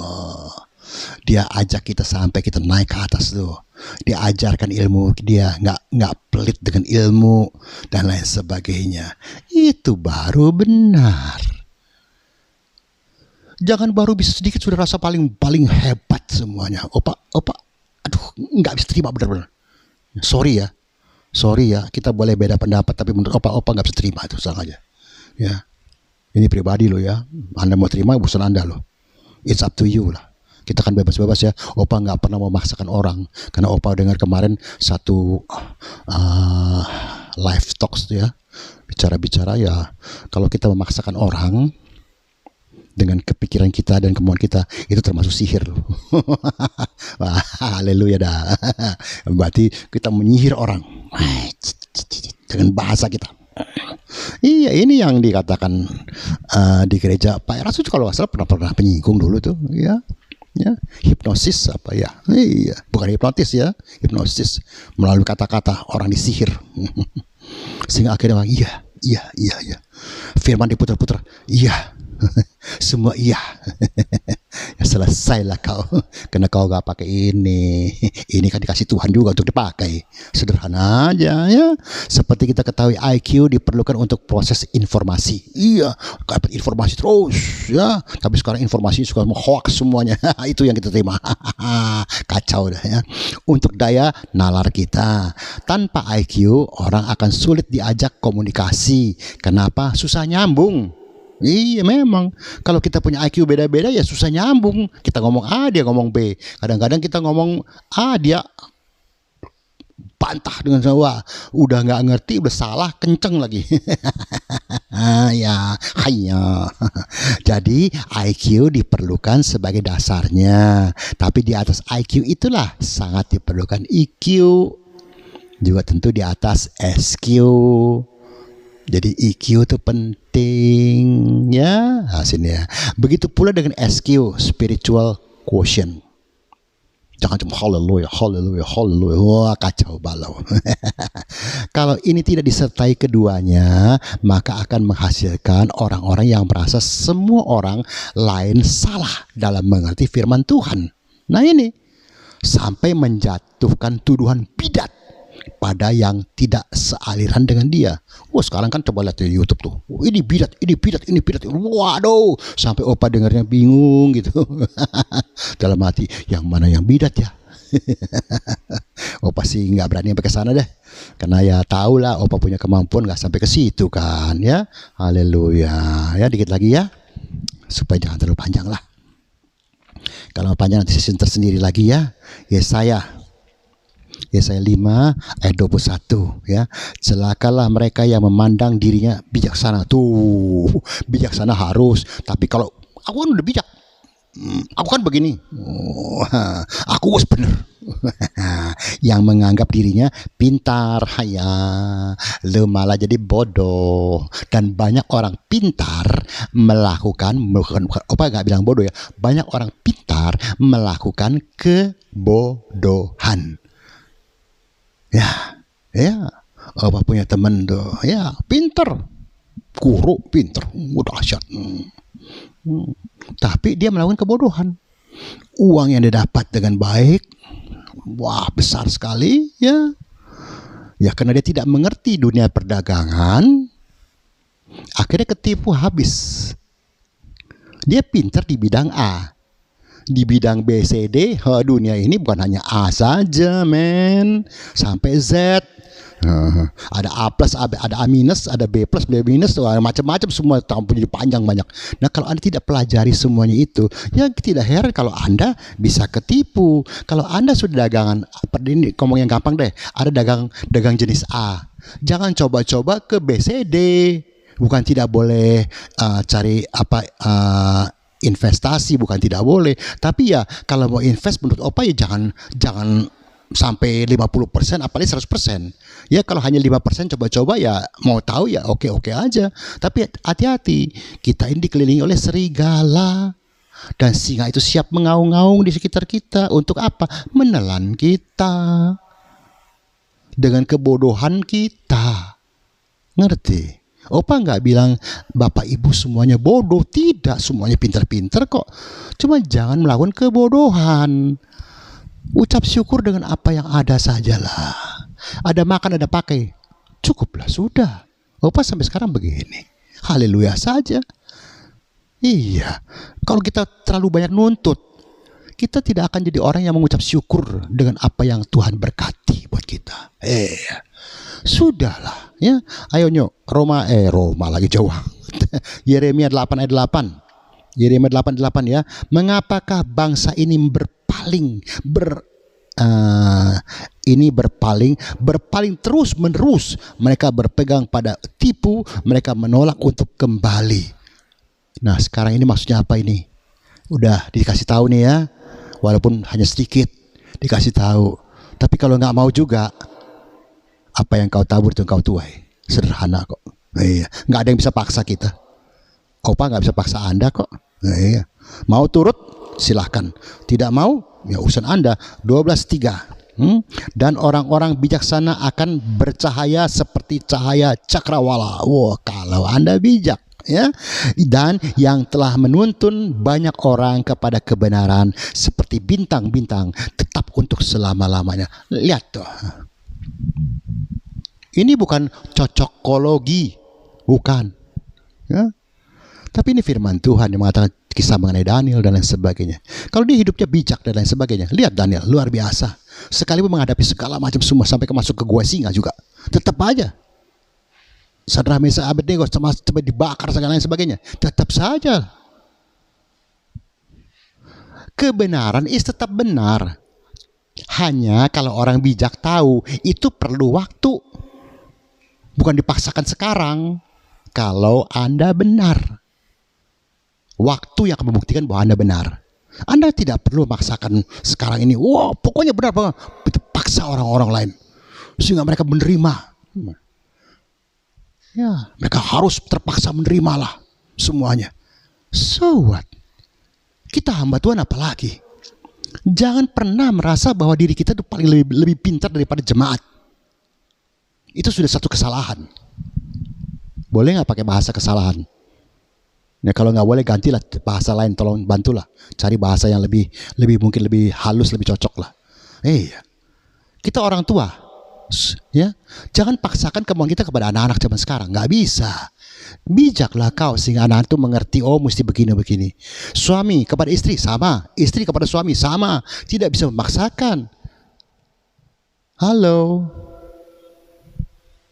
Dia ajak kita sampai kita naik ke atas tuh. Dia ajarkan ilmu, dia nggak pelit dengan ilmu dan lain sebagainya. Itu baru benar. Jangan baru bisa sedikit sudah rasa paling hebat semuanya. Opa, aduh nggak bisa terima benar-benar. Sorry ya, kita boleh beda pendapat, tapi menurut Opa nggak bisa terima itu salah aja. Ya, ini pribadi lo ya. Anda mau terima urusan Anda lo. It's up to you lah. Kita kan bebas-bebas ya. Opa nggak pernah memaksakan orang. Karena Opa dengar kemarin satu live talks ya, bicara ya. Kalau kita memaksakan orang dengan kepikiran kita dan kemauan kita, itu termasuk sihir loh. Haleluya dah. Berarti kita menyihir orang dengan bahasa kita. Iya, ini yang dikatakan di gereja Pak Erasus kalau nggak salah pernah penyinggung dulu tuh, ya. Hipnosis apa ya? Iya, bukan hipnotis ya, hipnosis melalui kata-kata orang disihir. Sehingga akhirnya orang iya. Firman diputar-putar, iya. Semua iya. Ya selesailah kau. Karena kau gak pakai ini. Ini kan dikasih Tuhan juga untuk dipakai. Sederhana aja ya. Seperti kita ketahui IQ diperlukan untuk proses informasi. Iya, dapat informasi terus ya. Tapi sekarang informasi suka hoax semuanya. Itu yang kita terima. Kacau dah ya. Untuk daya nalar kita, tanpa IQ orang akan sulit diajak komunikasi. Kenapa? Susah nyambung. Iya memang, kalau kita punya IQ beda-beda ya susah nyambung. Kita ngomong A, dia ngomong B. Kadang-kadang kita ngomong A, dia bantah dengan wah, udah nggak ngerti, udah salah, kenceng lagi. Ya, hanya. Jadi IQ diperlukan sebagai dasarnya, tapi di atas IQ itulah sangat diperlukan EQ. Juga tentu di atas SQ. Jadi EQ itu penting ya. Sini ya. Begitu pula dengan SQ, spiritual quotient. Jangan cuma haleluya. Wah, kacau balau. Kalau ini tidak disertai keduanya, maka akan menghasilkan orang-orang yang merasa semua orang lain salah dalam mengerti firman Tuhan. Nah ini sampai menjatuhkan tuduhan bidat pada yang tidak sealiran dengan dia. Wah, sekarang kan coba lihat di YouTube tuh. Ini bidat. Waduh, sampai Opa dengarnya bingung gitu. Dalam hati, yang mana yang bidat ya? Opa sih nggak berani sampai ke sana deh, karena ya tahu lah Opa punya kemampuan nggak sampai ke situ kan ya. Haleluya. Ya dikit lagi ya, supaya jangan terlalu panjang lah. Kalau panjang nanti season tersendiri lagi ya. Yesaya 5 ayat 21 ya. Celakalah mereka yang memandang dirinya bijaksana. Tuh, bijaksana harus. Tapi kalau aku kan udah bijak, aku kan begini, aku was bener. Yang menganggap dirinya pintar, ya lu malah jadi bodoh. Dan banyak orang pintar melakukan, apa nggak bilang bodoh ya, banyak orang pintar melakukan kebodohan. Ya, Opa punya temen tuh, ya pinter, guru pinter, udah dahsyat. Tapi dia melakukan kebodohan. Uang yang dia dapat dengan baik, wah besar sekali ya. Ya karena dia tidak mengerti dunia perdagangan, akhirnya ketipu habis. Dia pintar di bidang A, di bidang B, C, D. Dunia ini bukan hanya A saja, men, sampai Z. Ada A plus, ada A minus, ada B plus, B minus, macam-macam semua, jadi panjang banyak. Nah kalau Anda tidak pelajari semuanya itu, ya tidak heran kalau Anda bisa ketipu. Kalau Anda sudah dagangan, ini ngomong yang gampang deh, ada dagang jenis A, jangan coba-coba ke B, C, D. Bukan tidak boleh cari investasi, bukan tidak boleh, tapi ya kalau mau invest menurut Opa ya jangan sampai 50%, apalagi 100%. Ya kalau hanya 5% coba-coba ya mau tahu ya oke aja. Tapi hati-hati, kita ini dikelilingi oleh serigala, dan singa itu siap mengaung-ngaung di sekitar kita. Untuk apa? Menelan kita dengan kebodohan kita. Ngerti? Opa nggak bilang Bapak Ibu semuanya bodoh, tidak, semuanya pintar-pintar kok. Cuma jangan melakukan kebodohan. Ucap syukur dengan apa yang ada sajalah. Ada makan, ada pakai, cukuplah sudah. Opa sampai sekarang begini, haleluya saja. Iya, kalau kita terlalu banyak nuntut, kita tidak akan jadi orang yang mengucap syukur dengan apa yang Tuhan berkati buat kita. Sudahlah ya, ayo nyok, Roma lagi jauh. Yeremia 8 ayat 8. Yeremia 8 ya. Mengapakah bangsa ini berpaling terus menerus, mereka berpegang pada tipu, mereka menolak untuk kembali. Nah sekarang ini maksudnya apa ini? Udah dikasih tahu nih ya, walaupun hanya sedikit dikasih tahu. Tapi kalau nggak mau juga, apa yang kau tabur itu kau tuai. Sederhana kok. Iya, nggak ada yang bisa paksa kita. Opa nggak bisa paksa Anda kok. Iya. Mau turut silahkan, tidak mau ya urusan Anda. 12:3. Dan orang-orang bijaksana akan bercahaya seperti cahaya cakrawala. Wah, kalau Anda bijak ya. Dan yang telah menuntun banyak orang kepada kebenaran seperti bintang-bintang tetap untuk selama-lamanya. Lihat tuh. Ini bukan cocokologi, bukan ya. Tapi ini firman Tuhan yang mengatakan kisah mengenai Daniel dan lain sebagainya. Kalau dia hidupnya bijak dan lain sebagainya, lihat Daniel luar biasa. Sekalipun menghadapi segala macam semua sampai masuk ke gua singa juga, tetap aja. Sadrak Mesek Abednego sampai dibakar segala lain sebagainya, tetap saja. Kebenaran tetap benar. Hanya kalau orang bijak tahu itu perlu waktu. Bukan dipaksakan sekarang. Kalau Anda benar, waktu yang akan membuktikan bahwa Anda benar. Anda tidak perlu memaksakan sekarang ini. Wah, pokoknya benar banget. Itu paksa orang-orang lain sehingga mereka menerima. Ya, mereka harus terpaksa menerimalah semuanya. So what? Kita hamba Tuhan apalagi? Jangan pernah merasa bahwa diri kita itu paling lebih pintar daripada jemaat. Itu sudah satu kesalahan. Boleh nggak pakai bahasa kesalahan? Ya kalau nggak boleh gantilah bahasa lain, tolong bantulah cari bahasa yang lebih mungkin lebih halus, lebih cocok lah. Kita orang tua, ya jangan paksakan kemauan kita kepada anak-anak zaman sekarang, nggak bisa. Bijaklah kau sehingga anak itu mengerti, oh mesti begini. Suami kepada istri sama, istri kepada suami sama, tidak bisa memaksakan. Halo.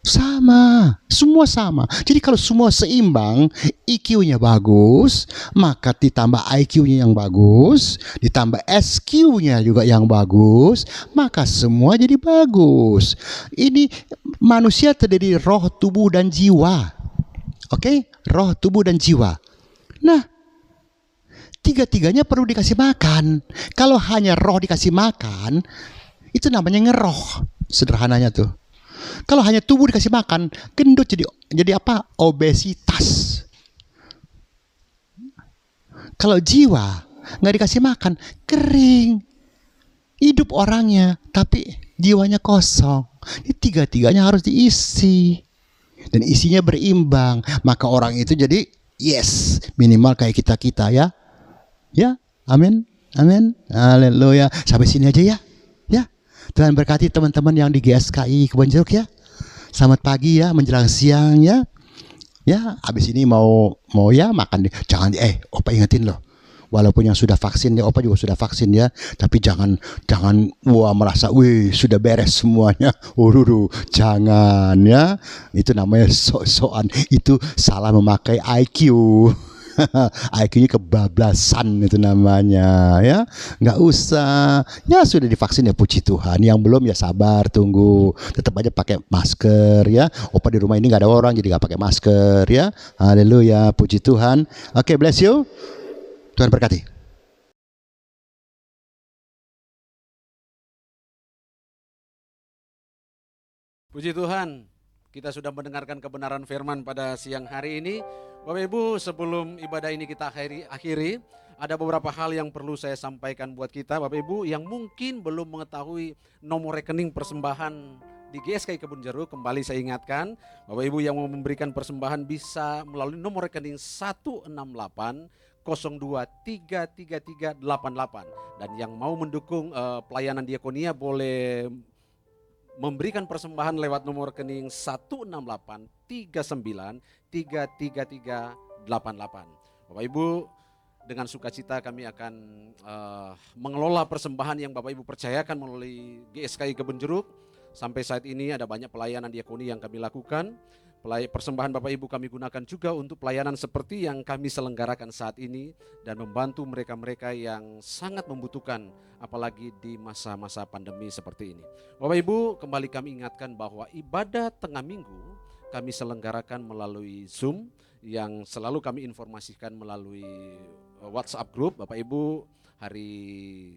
Sama, semua sama. Jadi kalau semua seimbang, IQ-nya bagus, maka ditambah IQ-nya yang bagus, ditambah SQ-nya juga yang bagus, maka semua jadi bagus. Ini manusia terdiri roh, tubuh, dan jiwa. Oke? Roh, tubuh, dan jiwa. Nah, tiga-tiganya perlu dikasih makan. Kalau hanya roh dikasih makan, itu namanya ngeroh. Sederhananya tuh. Kalau hanya tubuh dikasih makan, gendut jadi apa? Obesitas. Kalau jiwa nggak dikasih makan, kering. Hidup orangnya, tapi jiwanya kosong. Ini tiga-tiganya harus diisi. Dan isinya berimbang. Maka orang itu jadi yes, minimal kayak kita-kita ya. Ya, amin. Amin. Haleluya. Sampai sini aja ya. Ya. Tuhan berkati teman-teman yang di GSKI Kebon Jeruk ya. Selamat pagi ya, menjelang siang ya. Ya, habis ini mau ya makan deh. Jangan Opa ingetin loh. Walaupun yang sudah vaksin ya, Opa juga sudah vaksin ya. Tapi jangan merasa sudah beres semuanya. Jangan ya. Itu namanya sok-sokan. Itu salah memakai IQ. IQ-nya kebablasan itu namanya ya. Nggak usah. Ya sudah divaksin ya puji Tuhan. Yang belum ya sabar tunggu. Tetap aja pakai masker ya. Opa di rumah ini nggak ada orang jadi nggak pakai masker ya. Haleluya, puji Tuhan. Oke, bless you. Tuhan berkati. Puji Tuhan. Kita sudah mendengarkan kebenaran firman pada siang hari ini. Bapak Ibu, sebelum ibadah ini kita akhiri, ada beberapa hal yang perlu saya sampaikan buat kita Bapak Ibu yang mungkin belum mengetahui nomor rekening persembahan di GSKI Kebun Jeruk. Kembali saya ingatkan, Bapak Ibu yang mau memberikan persembahan bisa melalui nomor rekening 168 023388, dan yang mau mendukung pelayanan diakonia boleh memberikan persembahan lewat nomor rekening 16839333388. Bapak Ibu, dengan sukacita kami akan mengelola persembahan yang Bapak Ibu percayakan melalui GSKI Kebun Jeruk. Sampai saat ini ada banyak pelayanan diakoni yang kami lakukan. Persembahan Bapak Ibu kami gunakan juga untuk pelayanan seperti yang kami selenggarakan saat ini dan membantu mereka-mereka yang sangat membutuhkan, apalagi di masa-masa pandemi seperti ini. Bapak Ibu, kembali kami ingatkan bahwa ibadah tengah minggu kami selenggarakan melalui Zoom yang selalu kami informasikan melalui WhatsApp group. Bapak Ibu, hari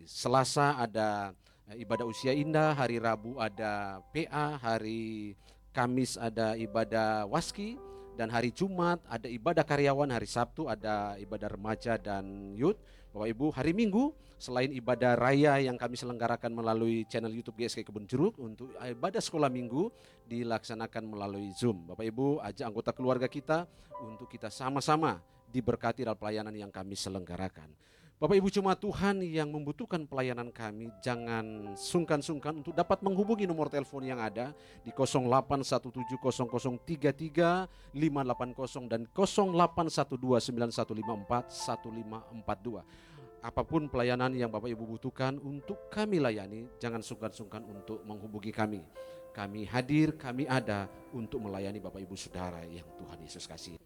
Selasa ada ibadah usia indah, hari Rabu ada PA, hari Kamis ada ibadah waski, dan hari Jumat ada ibadah karyawan, hari Sabtu ada ibadah remaja dan youth. Bapak Ibu, hari Minggu selain ibadah raya yang kami selenggarakan melalui channel YouTube GSKI Kebun Jeruk, untuk ibadah sekolah minggu dilaksanakan melalui Zoom. Bapak Ibu, ajak anggota keluarga kita untuk kita sama-sama diberkati dalam pelayanan yang kami selenggarakan. Bapak Ibu, cuma Tuhan yang membutuhkan pelayanan kami. Jangan sungkan-sungkan untuk dapat menghubungi nomor telepon yang ada di 08170033 580 dan 081291541542. Apapun pelayanan yang Bapak Ibu butuhkan untuk kami layani, jangan sungkan-sungkan untuk menghubungi kami. Kami hadir, kami ada untuk melayani Bapak Ibu Saudara yang Tuhan Yesus kasih.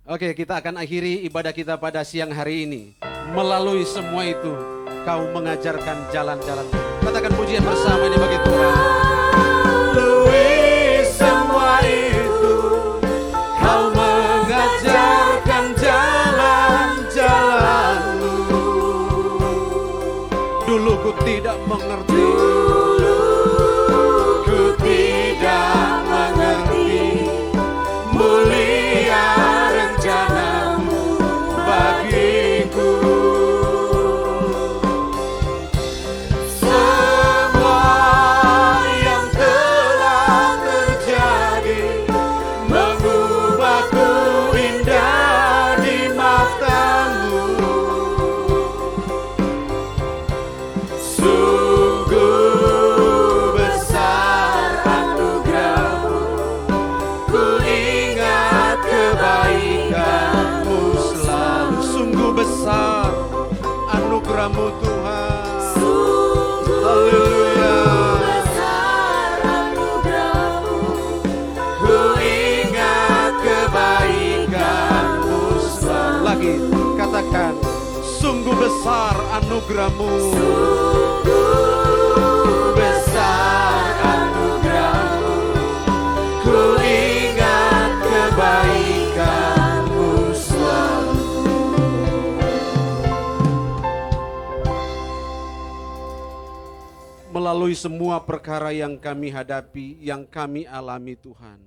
Oke, kita akan akhiri ibadah kita pada siang hari ini. Melalui semua itu, Kau mengajarkan jalan-jalan. Katakan pujian bersama ini bagi Tuhan. Melalui semua itu, Kau mengajarkan jalan-jalan-Mu. Dulu ku tidak mengerti. Ku tidak mengerti. Mulia rencana-Mu bagiku. Semua yang telah terjadi mengubahku indah di mata-Mu. Sungguh besar anugerah-Mu. Ku ingat kebaikan-Mu selalu. Sungguh besar anugerah-Mu Tuhan. Haleluya. besar anugerah-Mu. Besar anugerah-Mu, ku ingat kebaikan-Mu selalu. Melalui semua perkara yang kami hadapi, yang kami alami Tuhan,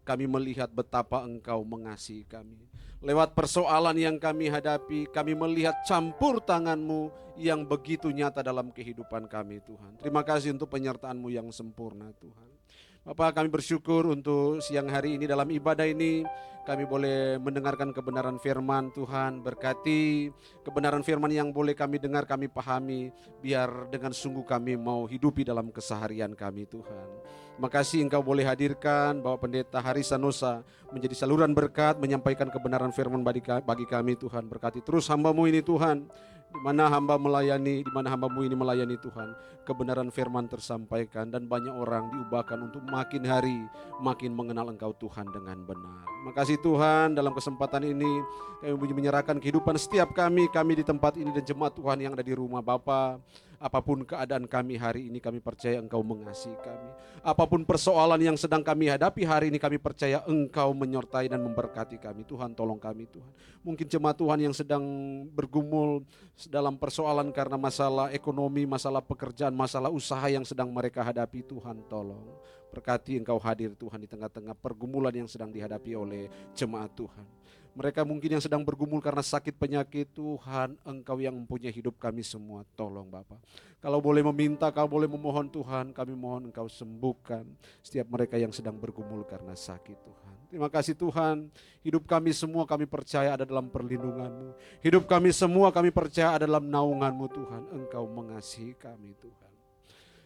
kami melihat betapa Engkau mengasihi kami. Lewat persoalan yang kami hadapi, kami melihat campur tangan-Mu yang begitu nyata dalam kehidupan kami Tuhan. Terima kasih untuk penyertaan-Mu yang sempurna Tuhan. Bapak, kami bersyukur untuk siang hari ini dalam ibadah ini kami boleh mendengarkan kebenaran firman Tuhan. Berkati kebenaran firman yang boleh kami dengar, kami pahami, biar dengan sungguh kami mau hidupi dalam keseharian kami Tuhan. Terima kasih Engkau boleh hadirkan Bapak Pendeta Haris Sanosa menjadi saluran berkat, menyampaikan kebenaran firman bagi kami Tuhan. Berkati terus hamba-Mu ini Tuhan, di mana hamba melayani, di mana hamba-Mu ini melayani Tuhan, kebenaran firman tersampaikan dan banyak orang diubahkan untuk makin hari makin mengenal Engkau Tuhan dengan benar. Terima kasih Tuhan, dalam kesempatan ini kami menyerahkan kehidupan setiap kami di tempat ini dan jemaat Tuhan yang ada di rumah Bapa. Apapun keadaan kami hari ini, kami percaya Engkau mengasihi kami. Apapun persoalan yang sedang kami hadapi hari ini, kami percaya Engkau menyertai dan memberkati kami. Tuhan, tolong kami Tuhan. Mungkin jemaat Tuhan yang sedang bergumul dalam persoalan karena masalah ekonomi, masalah pekerjaan, masalah usaha yang sedang mereka hadapi, Tuhan tolong. Berkati Engkau hadir Tuhan di tengah-tengah pergumulan yang sedang dihadapi oleh jemaat Tuhan. Mereka mungkin yang sedang bergumul karena sakit penyakit, Tuhan Engkau yang mempunyai hidup kami semua, tolong Bapa. Kalau boleh meminta, kalau boleh memohon Tuhan, kami mohon Engkau sembuhkan setiap mereka yang sedang bergumul karena sakit Tuhan. Terima kasih Tuhan, hidup kami semua kami percaya ada dalam perlindungan-Mu. Hidup kami semua kami percaya ada dalam naungan-Mu Tuhan, Engkau mengasihi kami Tuhan.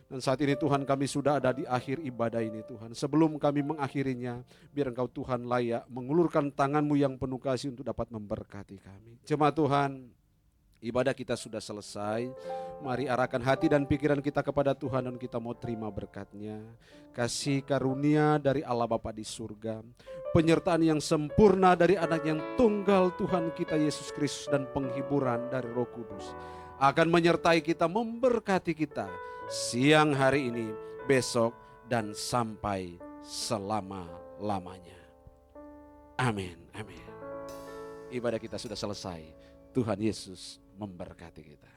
Dan saat ini Tuhan kami sudah ada di akhir ibadah ini Tuhan. Sebelum kami mengakhirinya, biar Engkau Tuhan layak mengulurkan tangan-Mu yang penuh kasih untuk dapat memberkati kami. Jemaat Tuhan, ibadah kita sudah selesai. Mari arahkan hati dan pikiran kita kepada Tuhan dan kita mau terima berkat-Nya. Kasih karunia dari Allah Bapa di surga, penyertaan yang sempurna dari anak yang tunggal Tuhan kita Yesus Kristus dan penghiburan dari Roh Kudus akan menyertai kita, memberkati kita siang hari ini, besok, dan sampai selama-lamanya. Amin, amin. Ibadah kita sudah selesai. Tuhan Yesus memberkati kita.